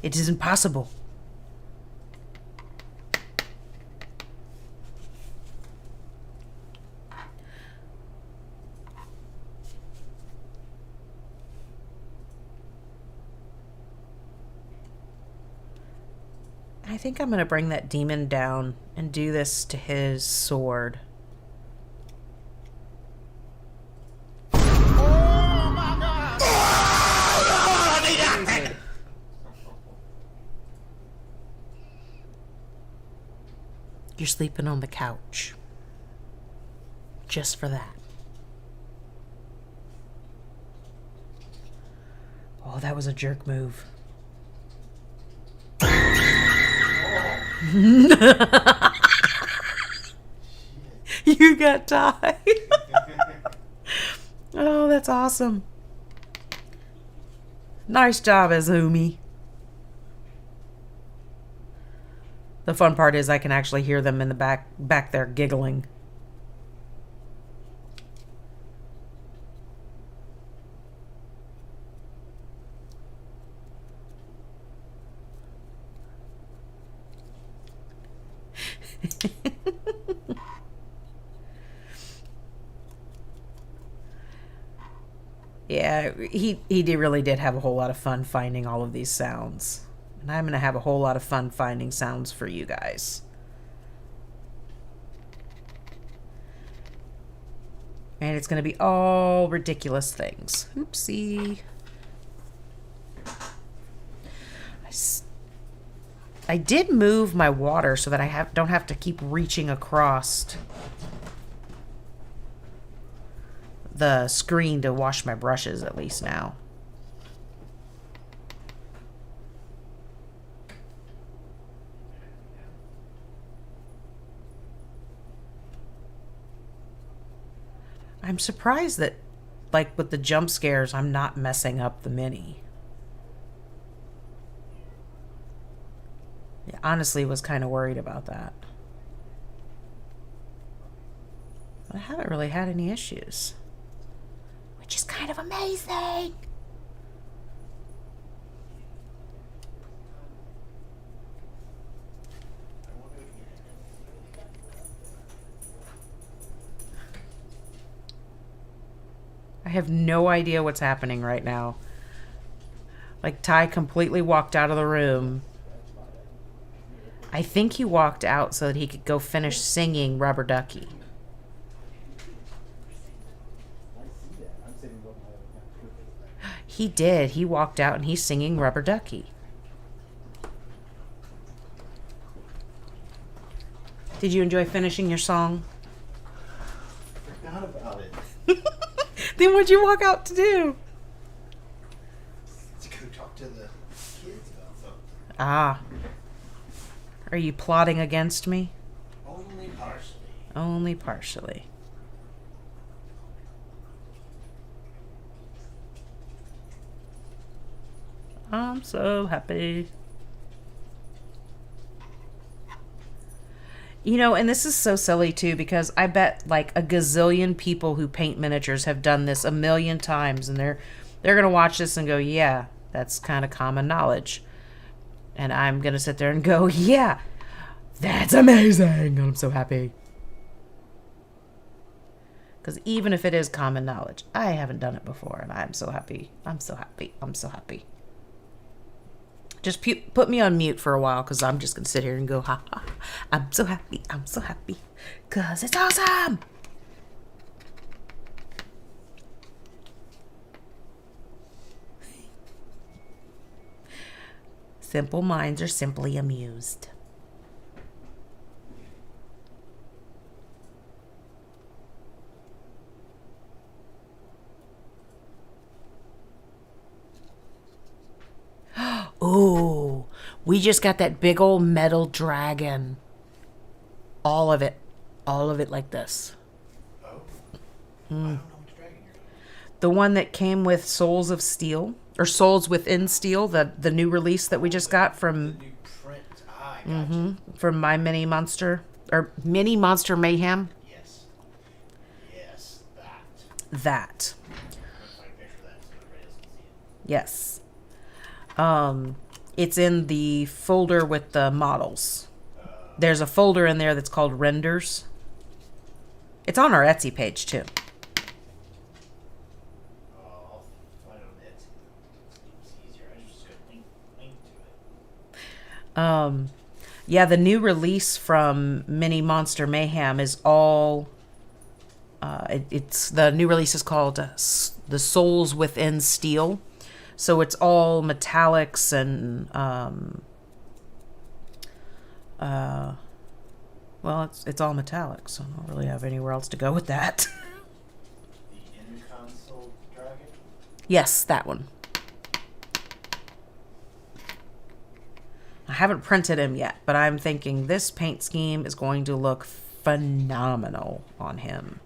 It is impossible. I think I'm going to bring that demon down and do this to his sword. You're sleeping on the couch. Just for that. Oh, that was a jerk move. You got tied. Oh, that's awesome. Nice job, Azumi. The fun part is I can actually hear them in the back there giggling. Yeah, he really did have a whole lot of fun finding all of these sounds. And I'm going to have a whole lot of fun finding sounds for you guys. And it's going to be all ridiculous things. Oopsie. I did move my water so that I don't have to keep reaching across the screen to wash my brushes at least now. I'm surprised that, like, with the jump scares, I'm not messing up the mini. Yeah, honestly, was kind of worried about that. But I haven't really had any issues. Which is kind of amazing. I have no idea what's happening right now. Like, Ty completely walked out of the room. I think he walked out so that he could go finish singing Rubber Ducky. He did. He walked out and he's singing Rubber Ducky. Did you enjoy finishing your song? I forgot about it. Then what'd you walk out to do? To go talk to the kids about something. Ah. Are you plotting against me? Only partially. Only partially. I'm so happy. You know, and this is so silly too, because I bet like a gazillion people who paint miniatures have done this a million times, and they're gonna watch this and go, yeah, that's kind of common knowledge. And I'm gonna sit there and go, yeah, that's amazing. And I'm so happy. Because even if it is common knowledge, I haven't done it before, and I'm so happy. I'm so happy. I'm so happy. Just put me on mute for a while, because I'm just going to sit here and go, ha, ha, I'm so happy. I'm so happy. Because it's awesome. Simple minds are simply amused. Oh, we just got that big old metal dragon. All of it like this. Oh. I don't know which dragon you're talking about. The one that came with Souls of Steel, or Souls Within Steel, the new release that we just got The from new print. I gotcha. from My Mini Monster, or Mini Monster Mayhem. Yes. Yes, that. That. I'm going to find a picture of that so everybody else can see it. Yes. It's in the folder with the models. There's a folder in there that's called Renders. It's on our Etsy page too. I'll find it on Etsy. It's easier. I just go link to it. Yeah, the new release from Mini Monster Mayhem is all. It's the new release is called The Souls Within Steel, so it's all metallics and well, it's all metallics. So I don't really have anywhere else to go with that. The in-console dragon? Yes, that one. I haven't printed him yet, but I'm thinking this paint scheme is going to look phenomenal on him.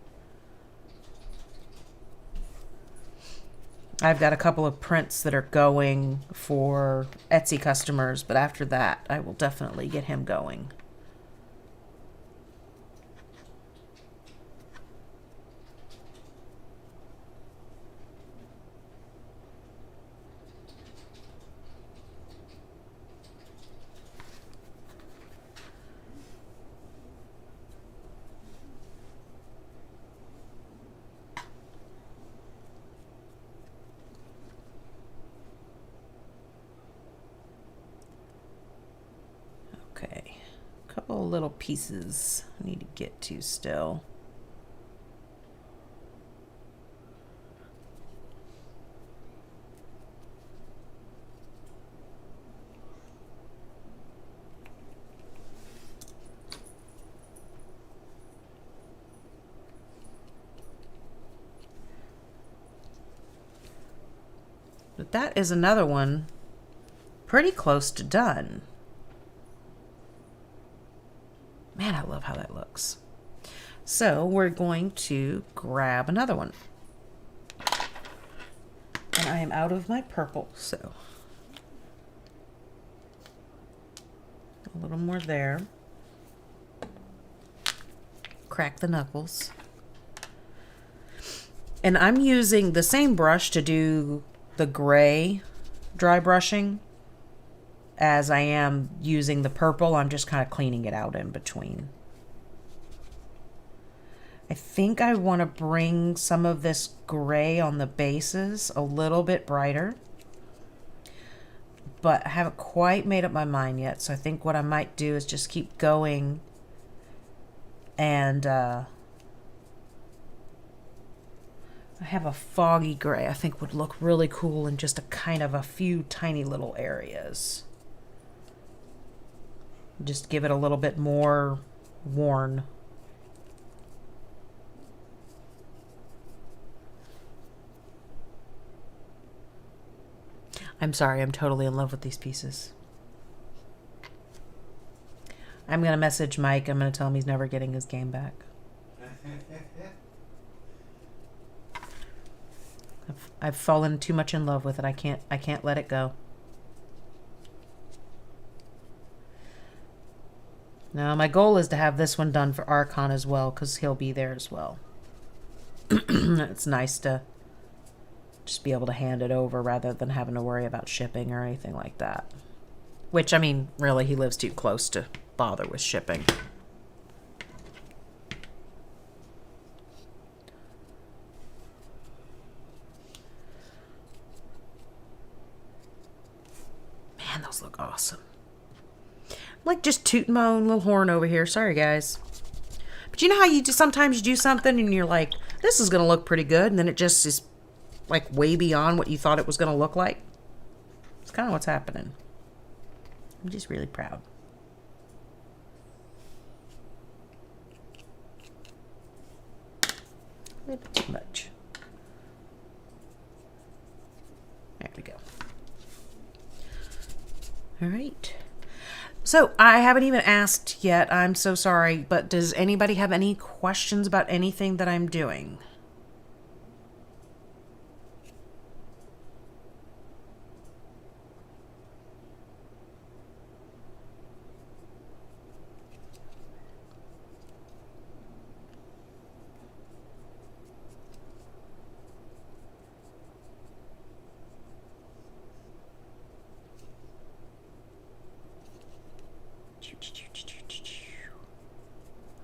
I've got a couple of prints that are going for Etsy customers, but after that, I will definitely get him going. Okay, a couple of little pieces I need to get to still. But that is another one pretty close to done. Man, I love how that looks. So we're going to grab another one. And I am out of my purple, so a little more there. Crack the knuckles. And I'm using the same brush to do the gray dry brushing as I am using the purple. I'm just kind of cleaning it out in between. I think I want to bring some of this gray on the bases a little bit brighter, but I haven't quite made up my mind yet. So I think what I might do is just keep going and I have a foggy gray I think would look really cool in just a kind of a few tiny little areas. Just give it a little bit more worn. I'm sorry, I'm totally in love with these pieces. I'm going to message Mike. I'm going to tell him he's never getting his game back. I've fallen too much in love with it. I can't let it go. Now, my goal is to have this one done for Archon as well, because he'll be there as well. It's nice to just be able to hand it over rather than having to worry about shipping or anything like that. Which, I mean, really, he lives too close to bother with shipping. Man, those look awesome. Like just tooting my own little horn over here. Sorry, guys. But you know how you just sometimes you do something and you're like, this is going to look pretty good. And then it just is like way beyond what you thought it was going to look like. It's kind of what's happening. I'm just really proud. A little bit too much. There we go. All right. So I haven't even asked yet. I'm so sorry, but does anybody have any questions about anything that I'm doing?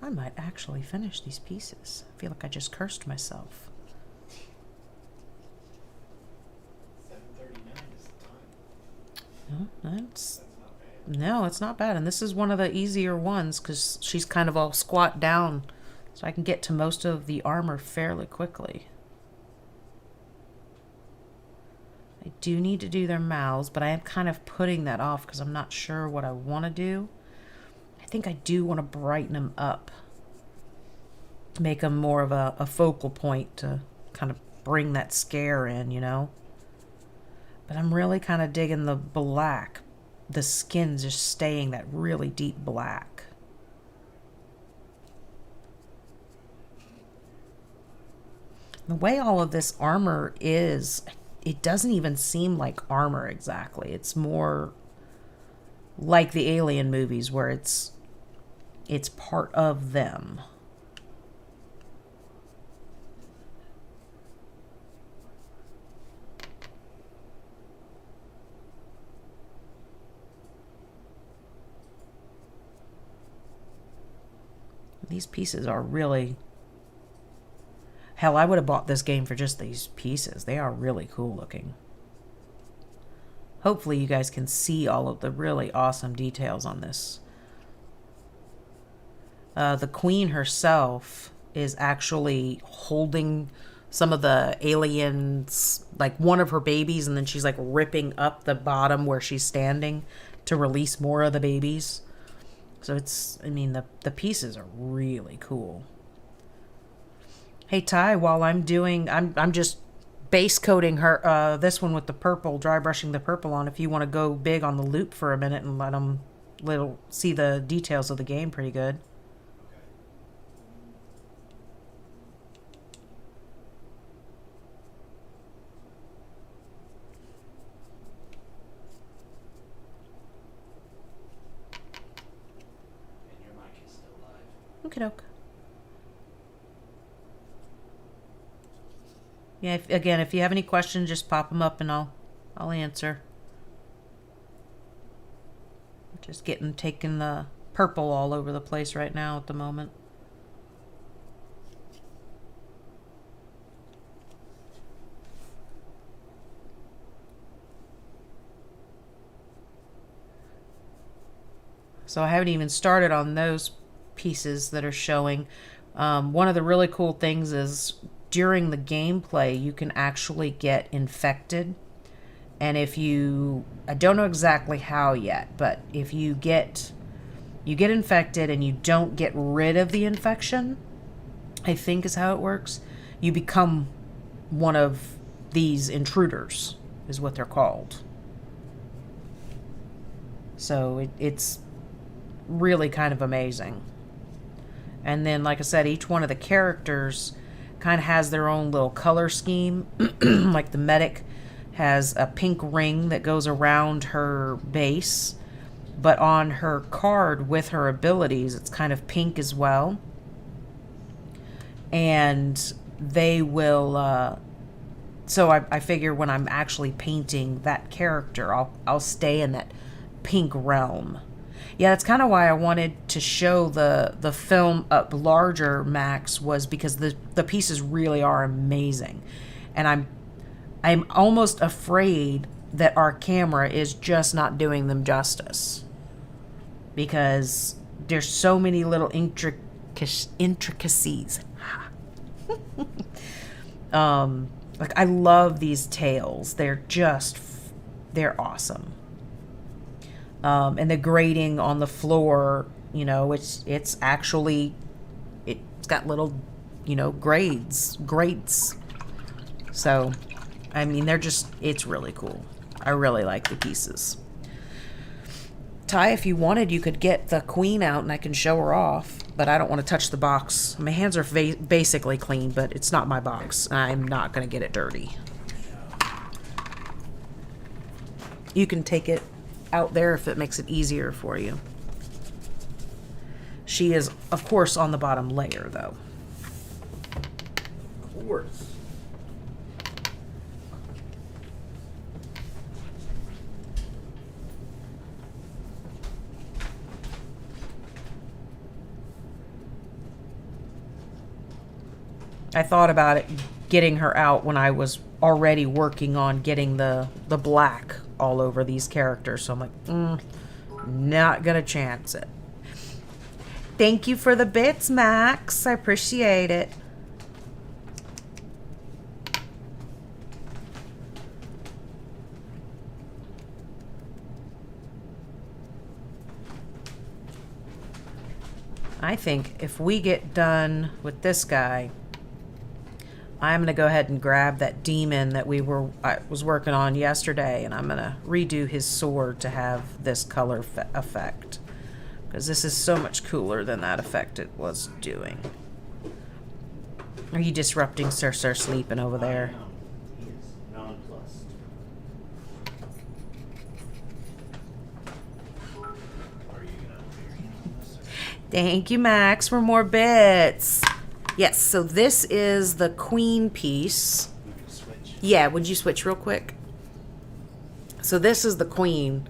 I might actually finish these pieces. I feel like I just cursed myself. 7:39 is the time. Oh, that's That's not bad. No, it's not bad. And this is one of the easier ones because she's kind of all squat down. So I can get to most of the armor fairly quickly. I do need to do their mouths, but I am kind of putting that off because I'm not sure what I want to do. I think I do want to brighten them up. Make them more of a focal point to kind of bring that scare in, you know? But I'm really kind of digging the black. The skin's just staying that really deep black. The way all of this armor is, it doesn't even seem like armor exactly. It's more like the Alien movies where it's part of them. These pieces are really... Hell, I would have bought this game for just these pieces. They are really cool looking. Hopefully you guys can see all of the really awesome details on this. The queen herself is actually holding some of the aliens, like one of her babies, and then she's like ripping up the bottom where she's standing to release more of the babies. So it's, I mean, the pieces are really cool. Hey Ty, while I'm just base coating her, this one with the purple, dry brushing the purple on. If you want to go big on the loop for a minute and let them see the details of the game pretty good. And your mic is still live. Okie doke. Yeah, again, if you have any questions, just pop them up and I'll answer. Just taking the purple all over the place right now at the moment. So I haven't even started on those pieces that are showing. One of the really cool things is during the gameplay, you can actually get infected. And if you, I don't know exactly how yet, but if you get infected and you don't get rid of the infection, I think is how it works, you become one of these intruders, is what they're called. So it's really kind of amazing. And then, like I said, each one of the characters kind of has their own little color scheme. Like the medic has a pink ring that goes around her base, but on her card with her abilities, it's kind of pink as well. And they will, so I figure when I'm actually painting that character, I'll stay in that pink realm. Yeah, that's kind of why I wanted to show the film up larger, Max, was because the pieces really are amazing. And I'm almost afraid that our camera is just not doing them justice. Because there's so many little intricacies. Like, I love these tails. They're awesome. And the grading on the floor, you know, it's actually, it's got little, you know, grates. So, I mean, it's really cool. I really like the pieces. Ty, if you wanted, you could get the queen out and I can show her off, but I don't want to touch the box. My hands are basically clean, but it's not my box. I'm not going to get it dirty. You can take it out there if it makes it easier for you. She is, of course, on the bottom layer, though. Of course. I thought about it, getting her out when I was already working on getting the black all over these characters. So I'm like, Not gonna chance it. Thank you for the bits, Max. I appreciate it. I think if we get done with this guy, I'm going to go ahead and grab that demon that I was working on yesterday, and I'm going to redo his sword to have this color effect. Because this is so much cooler than that effect it was doing. Are you disrupting Sir sleeping over there? He is nonplussed. Are you gonna vary on this? Thank you, Max, for more bits. Yes, so this is the queen piece. We can switch. Yeah, would you switch real quick? So this is the queen.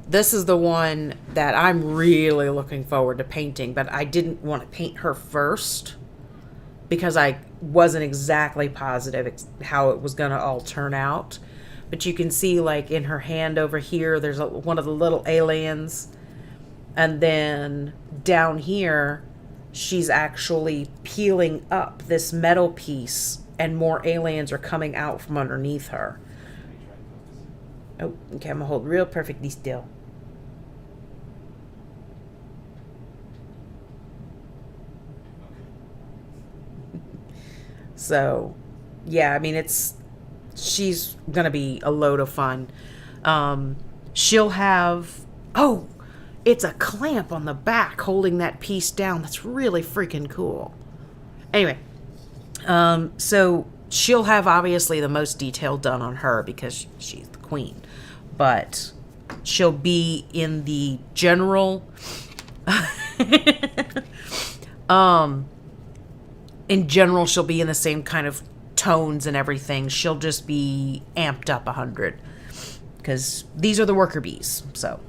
This is the one that I'm really looking forward to painting, but I didn't want to paint her first because I wasn't exactly positive how it was going to all turn out. But you can see, like, in her hand over here, there's one of the little aliens. And then down here, she's actually peeling up this metal piece, and more aliens are coming out from underneath her. Let me try to focus. Oh, okay, I'm gonna hold real perfectly still. So, yeah, I mean, she's gonna be a load of fun. She'll have, it's a clamp on the back holding that piece down. That's really freaking cool. Anyway, so she'll have obviously the most detail done on her because she's the queen, but she'll be in the general, in general, she'll be in the same kind of tones and everything. She'll just be amped up 100 because these are the worker bees. So,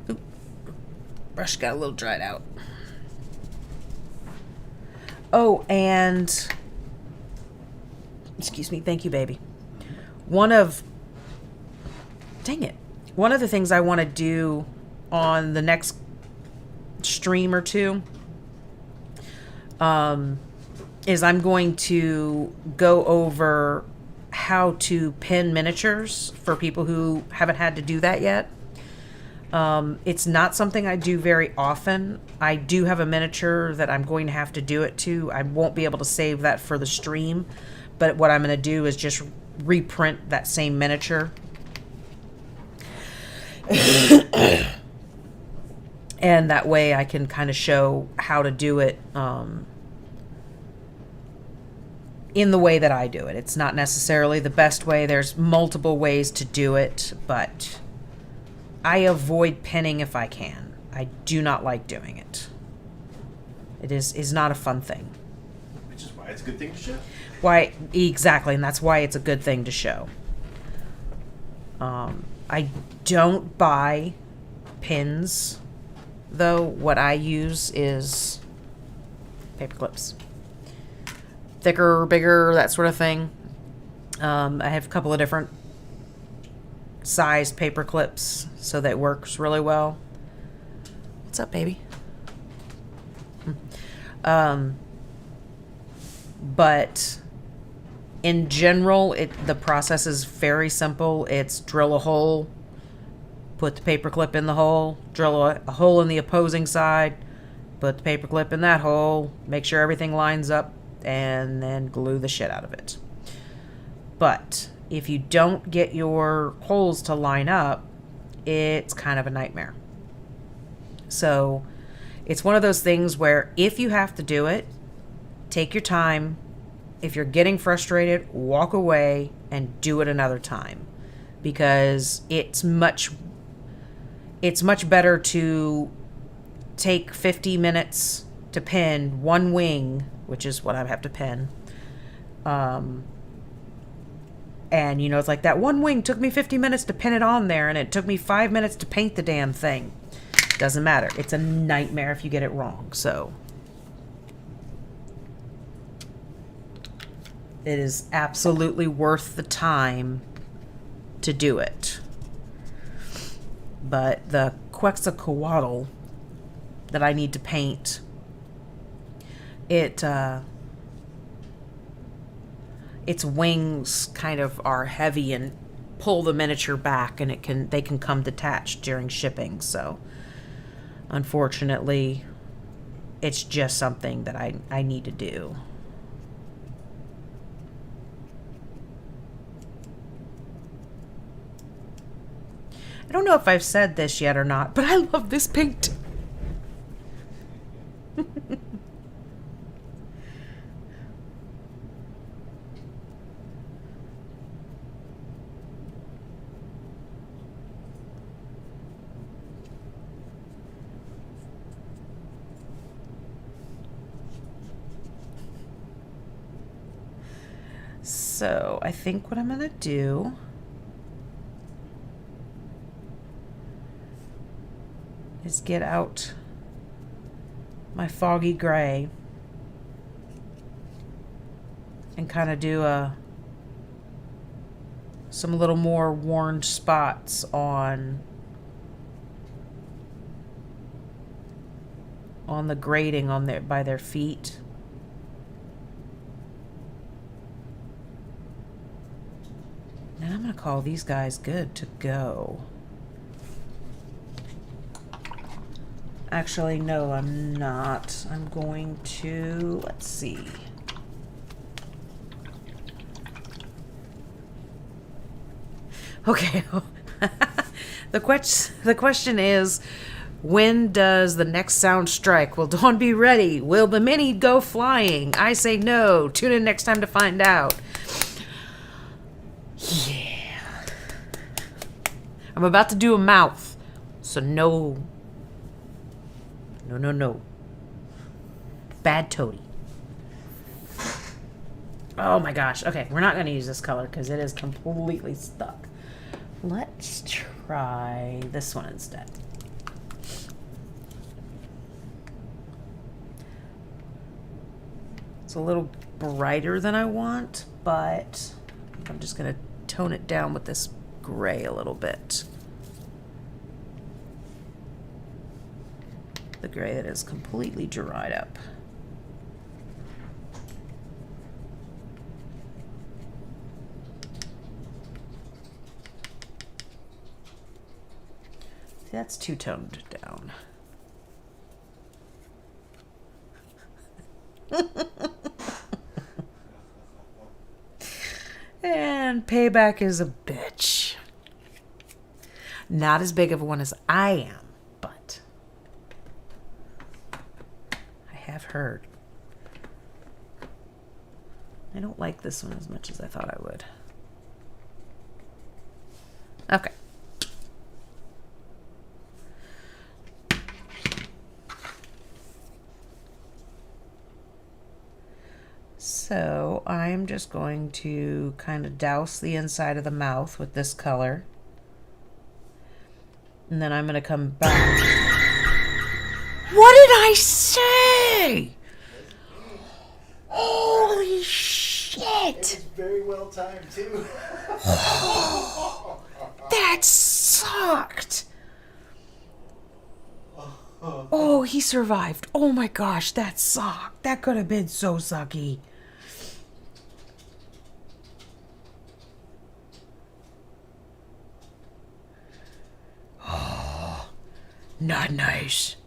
oop, brush got a little dried out. Oh, and excuse me. Thank you, baby. One of the things I want to do on the next stream or two is I'm going to go over how to pin miniatures for people who haven't had to do that yet. It's not something I do very often. I do have a miniature that I'm going to have to do it to. I won't be able to save that for the stream, but what I'm going to do is just reprint that same miniature. And that way I can kind of show how to do it in the way that I do it. It's not necessarily the best way. There's multiple ways to do it, but I avoid pinning if I can. I do not like doing it. It is not a fun thing. Which is why it's a good thing to show. Why, exactly, and that's why it's a good thing to show. I don't buy pins, though. What I use is paper clips. Thicker, bigger, that sort of thing. I have a couple of different sized paper clips, so that works really well. What's up, baby? But in general, the process is very simple. It's drill a hole, put the paper clip in the hole, drill a hole in the opposing side, put the paper clip in that hole, make sure everything lines up, and then glue the shit out of it. But if you don't get your holes to line up, it's kind of a nightmare. So it's one of those things where if you have to do it, take your time. If you're getting frustrated, walk away and do it another time, because it's much better to take 50 minutes to pin one wing, which is what I have to pin. And it's like that one wing took me 50 minutes to pin it on there, and it took me 5 minutes to paint the damn thing. Doesn't matter. It's a nightmare if you get it wrong. So it is absolutely worth the time to do it. But the Quetzalcoatl that I need to paint, its wings kind of are heavy and pull the miniature back, and they can come detached during shipping. So unfortunately, it's just something that I need to do. I don't know if I've said this yet or not, but I love this paint. So I think what I'm gonna do is get out my foggy gray and kind of do some little more worn spots on the grating on by their feet. And I'm gonna call these guys good to go. Actually, no, I'm not. I'm going to, let's see. Okay. The question is, when does the next sound strike? Will Dawn be ready? Will the mini go flying? I say no. Tune in next time to find out. Yeah. I'm about to do a mouth. So no. No. Bad toady. Oh my gosh. Okay, we're not going to use this color because it is completely stuck. Let's try this one instead. It's a little brighter than I want, but I'm just going to tone it down with this gray a little bit. The gray that is completely dried up. See, that's too toned down. And payback is a bitch. Not as big of a one as I am, but I have heard. I don't like this one as much as I thought I would. Okay. So I'm just going to kind of douse the inside of the mouth with this color. And then I'm going to come back. What did I say? Holy shit. It's very well timed too. That sucked. Oh, he survived. Oh my gosh, that sucked. That could have been so sucky. Oh, not nice.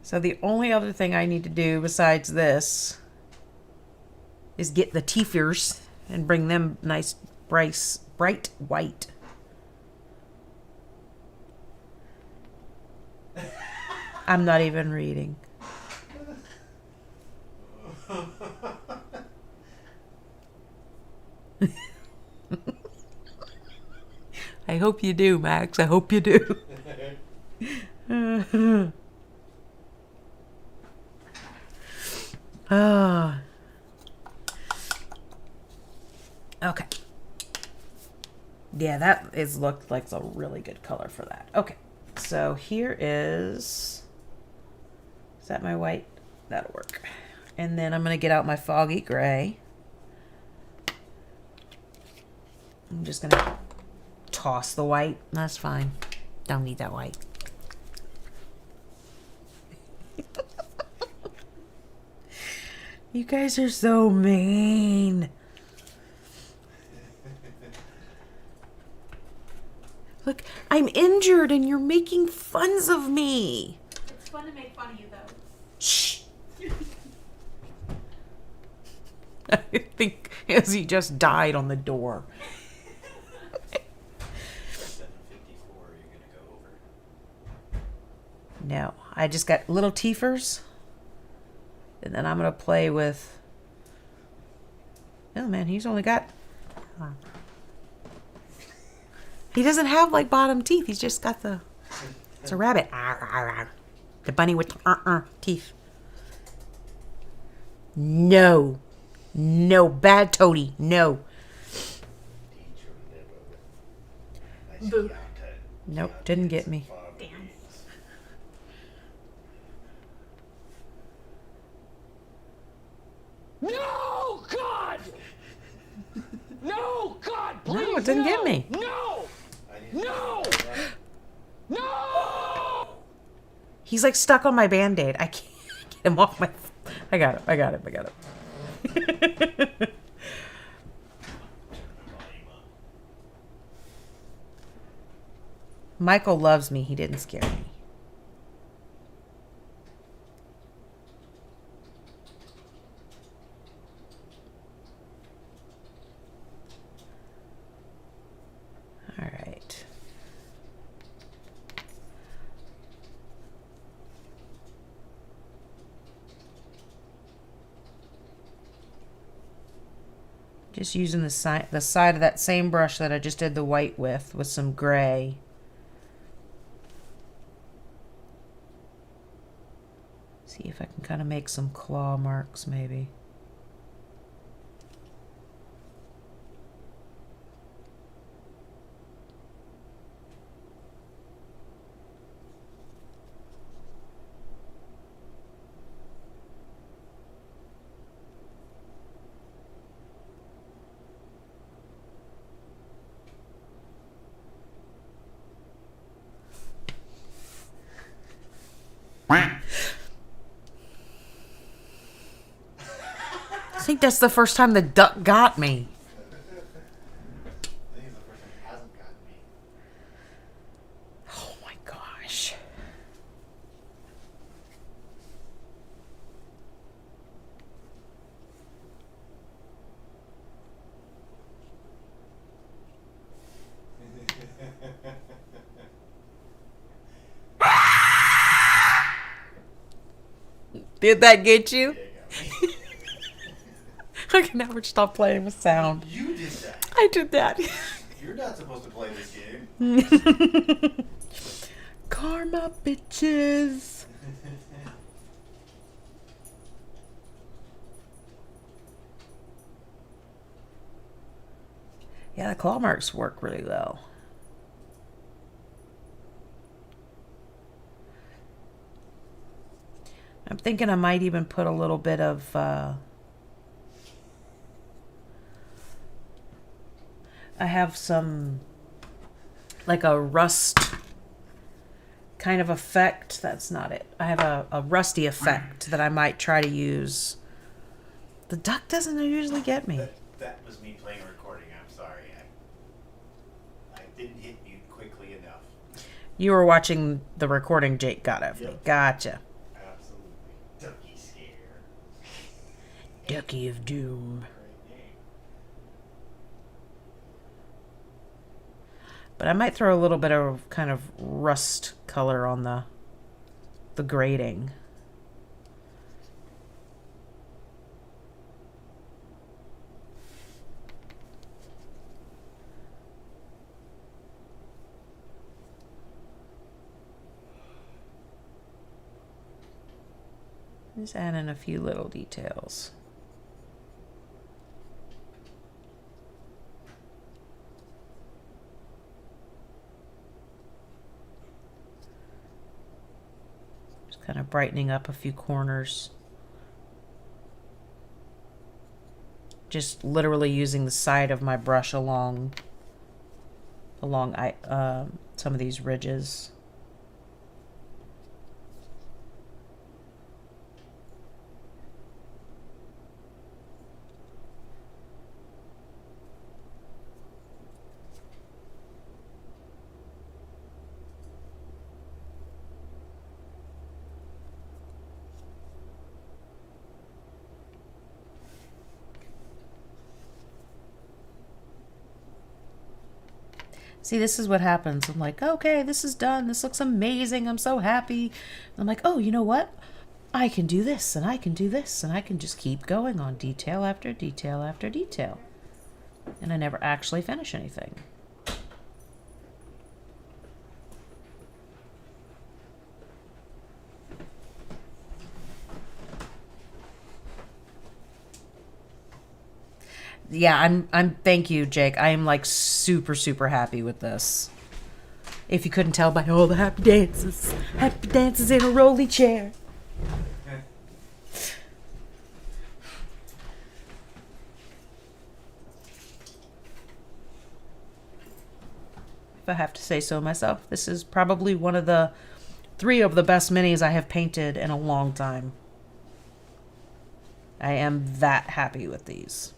So the only other thing I need to do besides this is get the teethers and bring them nice, bright white. I'm not even reading. I hope you do, Max. I hope you do. Okay. Yeah, that looked like a really good color for that. Okay. So here is that my white? That'll work. And then I'm going to get out my foggy gray. I'm just gonna toss the white. That's fine. Don't need that white. You guys are so mean. Look, I'm injured and you're making funs of me. It's fun to make fun of you, though. Shh. I think Izzy just died on the door. 754, you're gonna go over. No, I just got little teefers. And then I'm going to play with... Oh, man, he's only got... He doesn't have, like, bottom teeth. He's just got the... It's a rabbit. The bunny with the teeth. No. No. Bad toady. No. Boo. Nope, didn't get me. Damn. No, God! No, God, please! No, it didn't no! get me. No! I didn't No! No! He's, like, stuck on my Band-Aid. I can't get him off my... I got him. Michael loves me. He didn't scare me. All right. Just using the side of that same brush that I just did the white with some gray. See if I can kind of make some claw marks maybe. I think that's the first time the duck got me. I think it's the first time it hasn't gotten me. Oh my gosh. Did that get you? Yeah, it got me. I can never stop playing with sound. You did that. I did that. You're not supposed to play this game. Karma, bitches. Yeah, the claw marks work really well. I'm thinking I might even put a little bit of I have some like a rust kind of effect. That's not it. I have a rusty effect that I might try to use. The duck doesn't usually get me. That was me playing a recording. I'm sorry. I didn't hit mute quickly enough. You were watching the recording Jake got of me. Yep. Gotcha. Absolutely. Ducky scare. Ducky of Doom. Great name. But I might throw a little bit of kind of rust color on the grating. Just add in a few little details. Just kind of brightening up a few corners. Just literally using the side of my brush along along some of these ridges. See, this is what happens. I'm like, okay, this is done. This looks amazing. I'm so happy. And I'm like, oh, you know what? I can do this, and I can do this, and I can just keep going on detail after detail after detail. And I never actually finish anything. Yeah, I'm thank you, Jake. I am like super, super happy with this. If you couldn't tell by all the happy dances in a rolly chair. If I have to say so myself, this is probably one of the 3 of the best minis I have painted in a long time. I am that happy with these.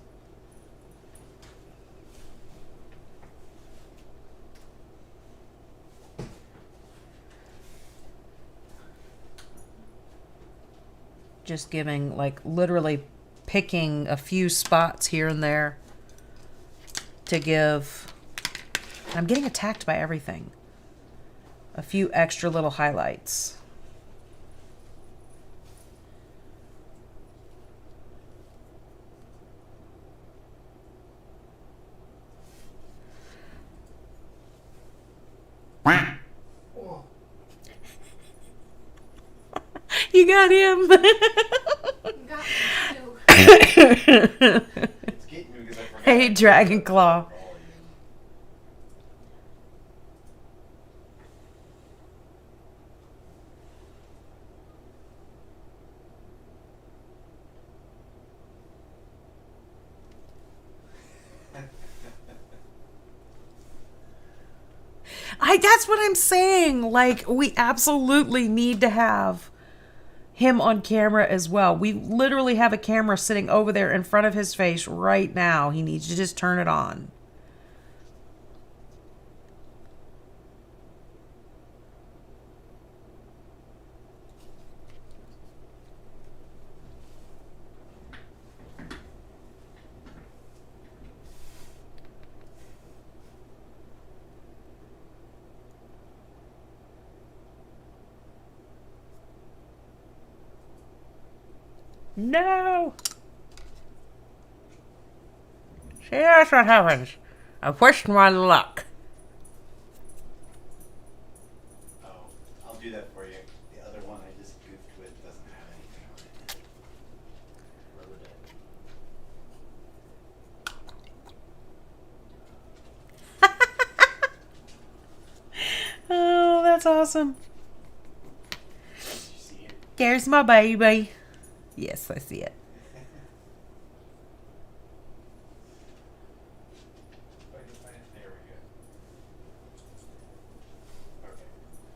Just giving, like, literally picking a few spots here and there to give. I'm getting attacked by everything. A few extra little highlights. You got him. Got me too. It's getting me because I forgot. Hey, Dragon Claw. That's what I'm saying. Like, we absolutely need to have him on camera as well. We literally have a camera sitting over there in front of his face right now. He needs to just turn it on. No! See, that's what happens. I pushed my luck. Oh, I'll do that for you. The other one I just goofed with doesn't have anything on it. Rubber Oh, that's awesome. Did you see it? There's my baby. Yes, I see it. There we go. Okay.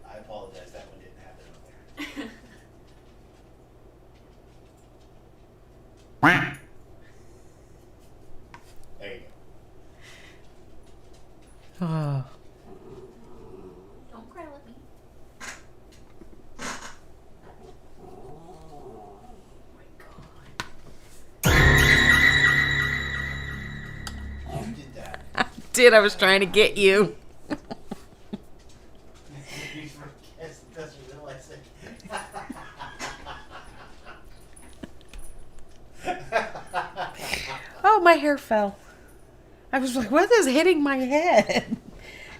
I apologize. That one didn't have it on there. There you go. Oh. Don't cry with me. You did that. I was trying to get you. Yes, doesn't realize it. Oh, my hair fell. I was like, what is hitting my head?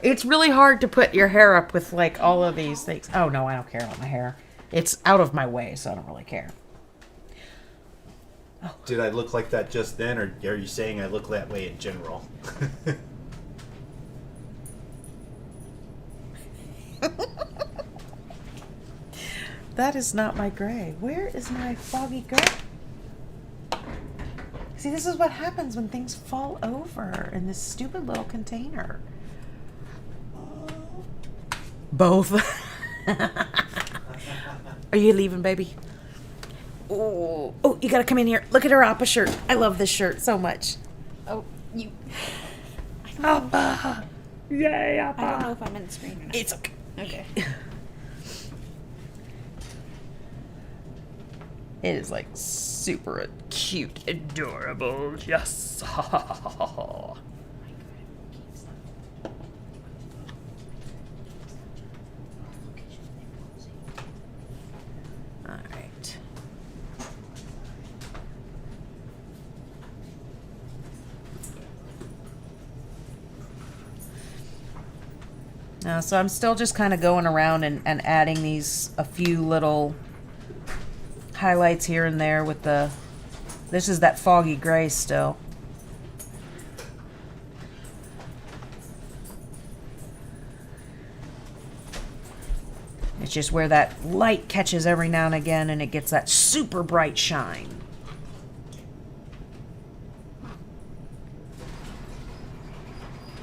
It's really hard to put your hair up with, like, all of these things. Oh, no, I don't care about my hair. It's out of my way, so I don't really care. Did I look like that just then, or are you saying I look that way in general? That is not my gray. Where is my foggy gray? See, this is what happens when things fall over in this stupid little container. Both. Are you leaving, baby? Oh, you gotta come in here. Look at her Appa shirt. I love this shirt so much. Oh, you. Appa. Yay, Appa. I don't know if I'm in the screen or not. It's okay. Okay. It is like super cute, adorable. Yes. All right. So I'm still just kind of going around and adding a few little highlights here and there with this is that foggy gray still. It's just where that light catches every now and again and it gets that super bright shine.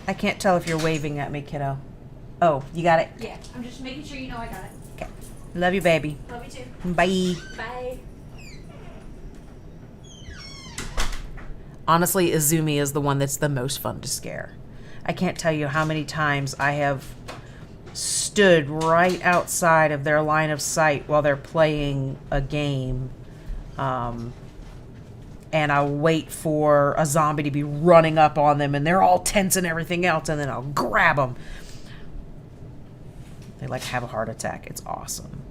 I can't tell if you're waving at me, kiddo. Oh, you got it? Yeah, I'm just making sure you know I got it. Okay. Love you, baby. Love you too. Bye. Bye. Honestly, Izumi is the one that's the most fun to scare. I can't tell you how many times I have stood right outside of their line of sight while they're playing a game. And I'll wait for a zombie to be running up on them and they're all tense and everything else, and then I'll grab them. They like have a heart attack. It's awesome.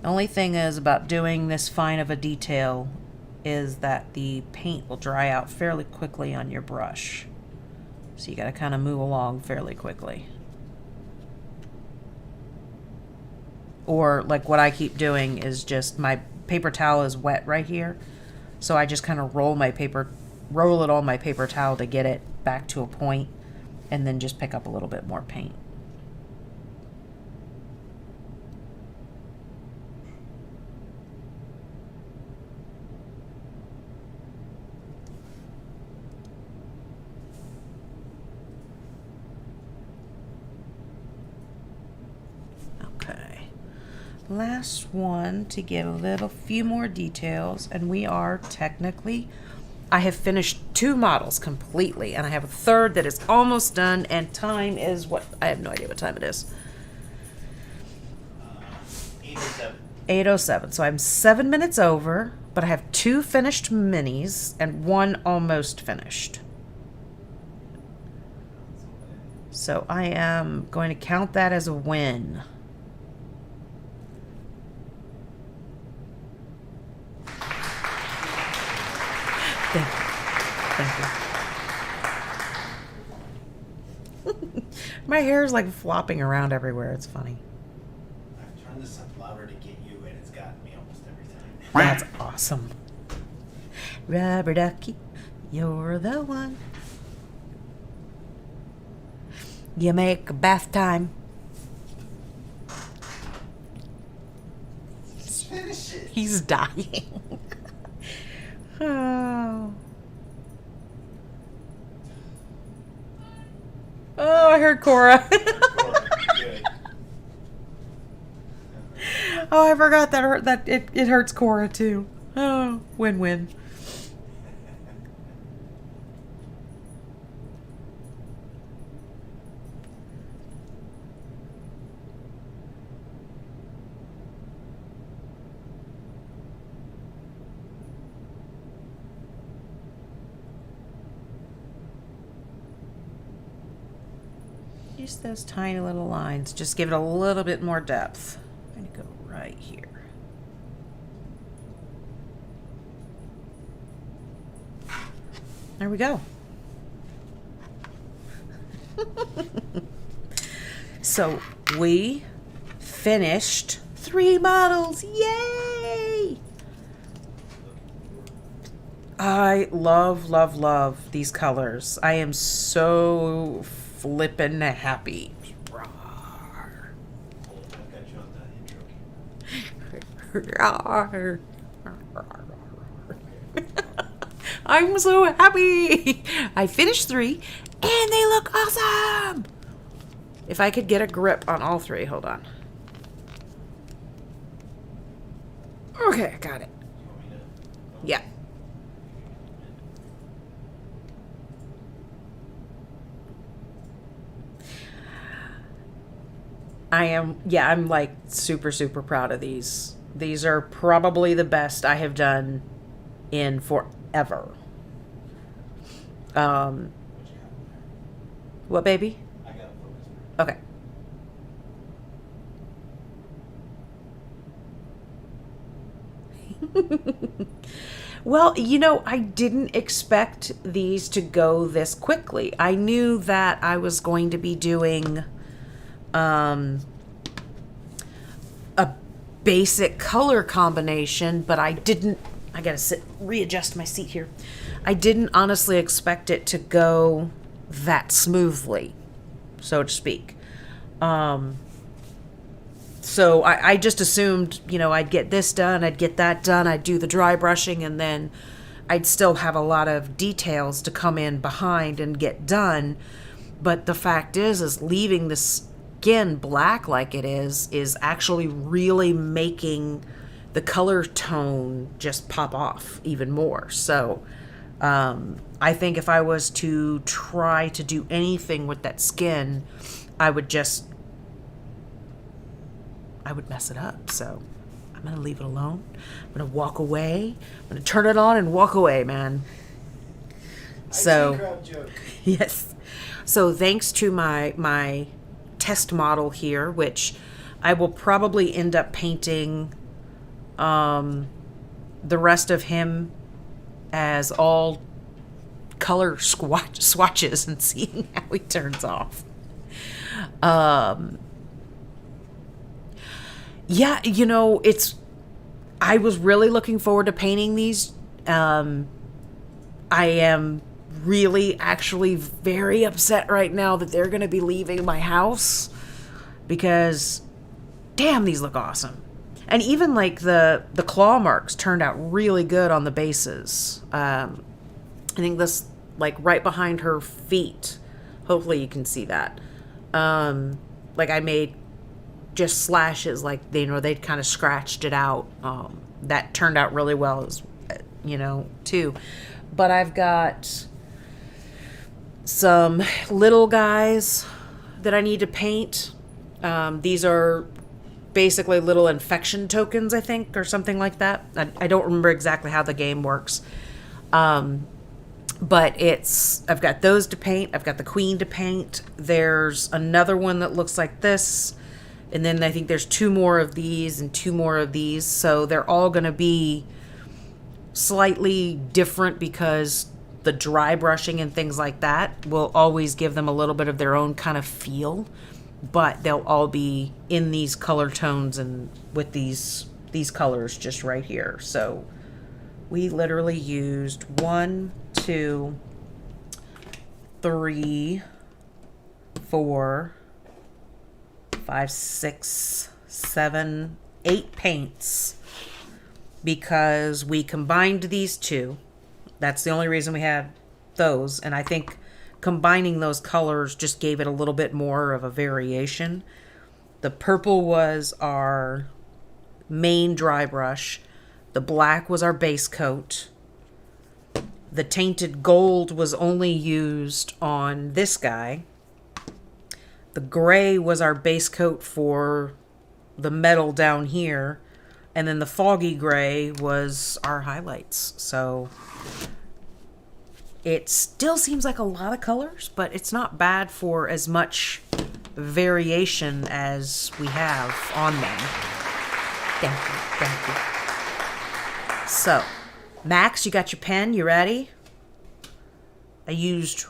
The only thing is about doing this fine of a detail is that the paint will dry out fairly quickly on your brush. So you got to kind of move along fairly quickly. Or like what I keep doing is just my paper towel is wet right here. So I just kind of roll it on my paper towel to get it back to a point and then just pick up a little bit more paint. Last one to get a few more details, and we are technically, I have finished 2 models completely, and I have a third that is almost done, and time is what? I have no idea what time it is. 8:07. 8:07. So I'm 7 minutes over, but I have 2 finished minis and 1 almost finished. So I am going to count that as a win. Thank you. My hair is like flopping around everywhere. It's funny. I've turned this up louder to get you, and it's gotten me almost every time. That's awesome. Rubber ducky, you're the one. You make bath time. Just finish it. He's dying. Oh. Oh, I heard Cora. Good. Oh, I forgot that it hurts Cora too. Oh, win-win. Just those tiny little lines. Just give it a little bit more depth. I'm going to go right here. There we go. So we finished 3 models. Yay! I love these colors. I am so flippin' happy. I'm so happy. I finished 3 and they look awesome. If I could get a grip on all 3, hold on. Okay, I got it. You want me to? Yeah. I'm like super, super proud of these. These are probably the best I have done in forever. What you got in there? What, baby? I got a focus group. Okay. Well, I didn't expect these to go this quickly. I knew that I was going to be doing a basic color combination, but I gotta readjust my seat here. I didn't honestly expect it to go that smoothly, so to speak. So I just assumed, I'd get this done, I'd get that done, I'd do the dry brushing, and then I'd still have a lot of details to come in behind and get done. But the fact is leaving the skin black like it is actually really making the color tone just pop off even more. So I think if I was to try to do anything with that skin, I would mess it up. So I'm going to leave it alone. I'm going to walk away. I'm going to turn it on and walk away, man. So, crowd joke. yes. So thanks to my test model here, which I will probably end up painting the rest of him as all color swatches and seeing how he turns off. Yeah, I was really looking forward to painting these. I am really actually very upset right now that they're going to be leaving my house because damn, these look awesome. And even like the claw marks turned out really good on the bases. I think this, like right behind her feet, hopefully you can see that. Like I made just slashes, like they'd kind of scratched it out. That turned out really well, too. But I've got some little guys that I need to paint. These are basically little infection tokens, I think, or something like that. I don't remember exactly how the game works. But I've got those to paint. I've got the queen to paint. There's another one that looks like this. And then I think there's 2 more of these and 2 more of these. So they're all going to be slightly different because the dry brushing and things like that will always give them a little bit of their own kind of feel. But they'll all be in these color tones and with these colors just right here. So we literally used 1, 2, 3, 4, 5, 6, 7, 8 paints because we combined these 2. That's the only reason we had those. And I think combining those colors just gave it a little bit more of a variation. The purple was our main dry brush. The black was our base coat. The tainted gold was only used on this guy. The gray was our base coat for the metal down here. And then the foggy gray was our highlights. So it still seems like a lot of colors, but it's not bad for as much variation as we have on them. Thank you. So, Max, you got your pen? You ready? I used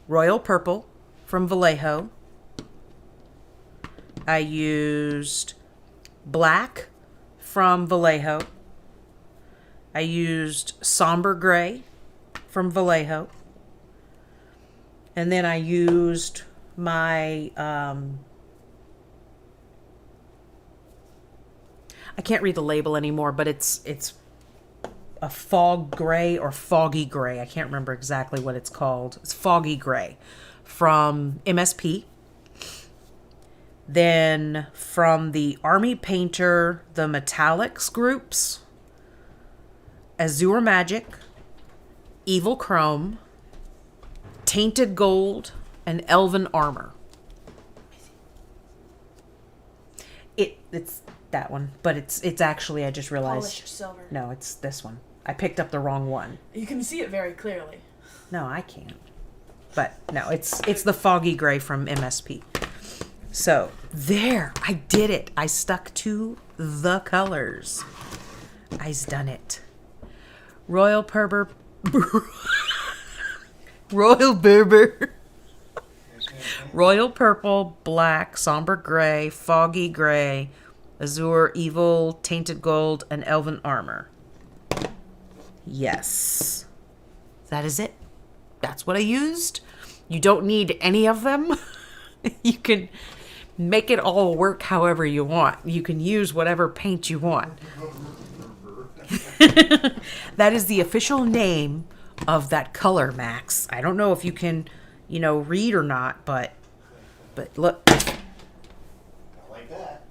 Royal Purple from Vallejo. I used black from Vallejo. I used somber gray from Vallejo. And then I used my I can't read the label anymore, but it's a fog gray or foggy gray. I can't remember exactly what it's called. It's foggy gray from MSP. Then from the Army Painter, the Metallics groups, Azure Magic, Evil Chrome, Tainted Gold, and Elven Armor. It's that one, but it's actually, I just realized. Polished silver. No, it's this one. I picked up the wrong one. You can see it very clearly. No, I can't. But no, it's the foggy gray from MSP. So there, I did it. I stuck to the colors. I's done it. Royal Berber. Royal Berber. Royal Purple, Black, Somber Gray, Foggy Gray, Azure, Evil, Tainted Gold, and Elven Armor. Yes. That is it. That's what I used. You don't need any of them. You can make it all work however you want. You can use whatever paint you want. That is the official name of that color, Max. I don't know if you can, read or not, but look. I like that.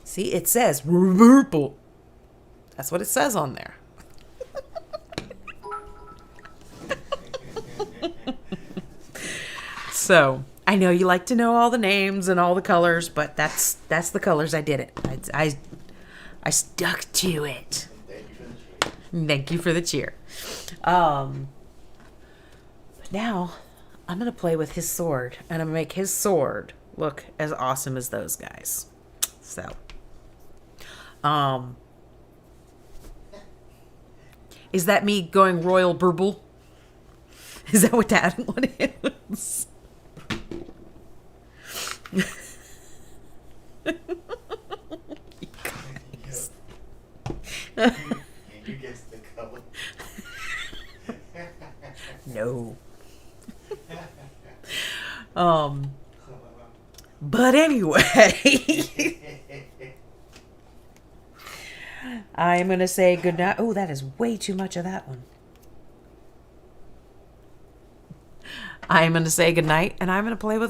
See, it says purple. That's what it says on there. So, I know you like to know all the names and all the colors, but that's the colors. I did it. I stuck to it. Thank you for the cheer. Thank you for the cheer. But now I'm gonna play with his sword, and I'm gonna make his sword look as awesome as those guys. So, is that me going royal burble? Is that what that one is? Can you guess the color? No. But anyway, I'm going to say goodnight. Oh, that is way too much of that one. I'm going to say goodnight, and I'm going to play with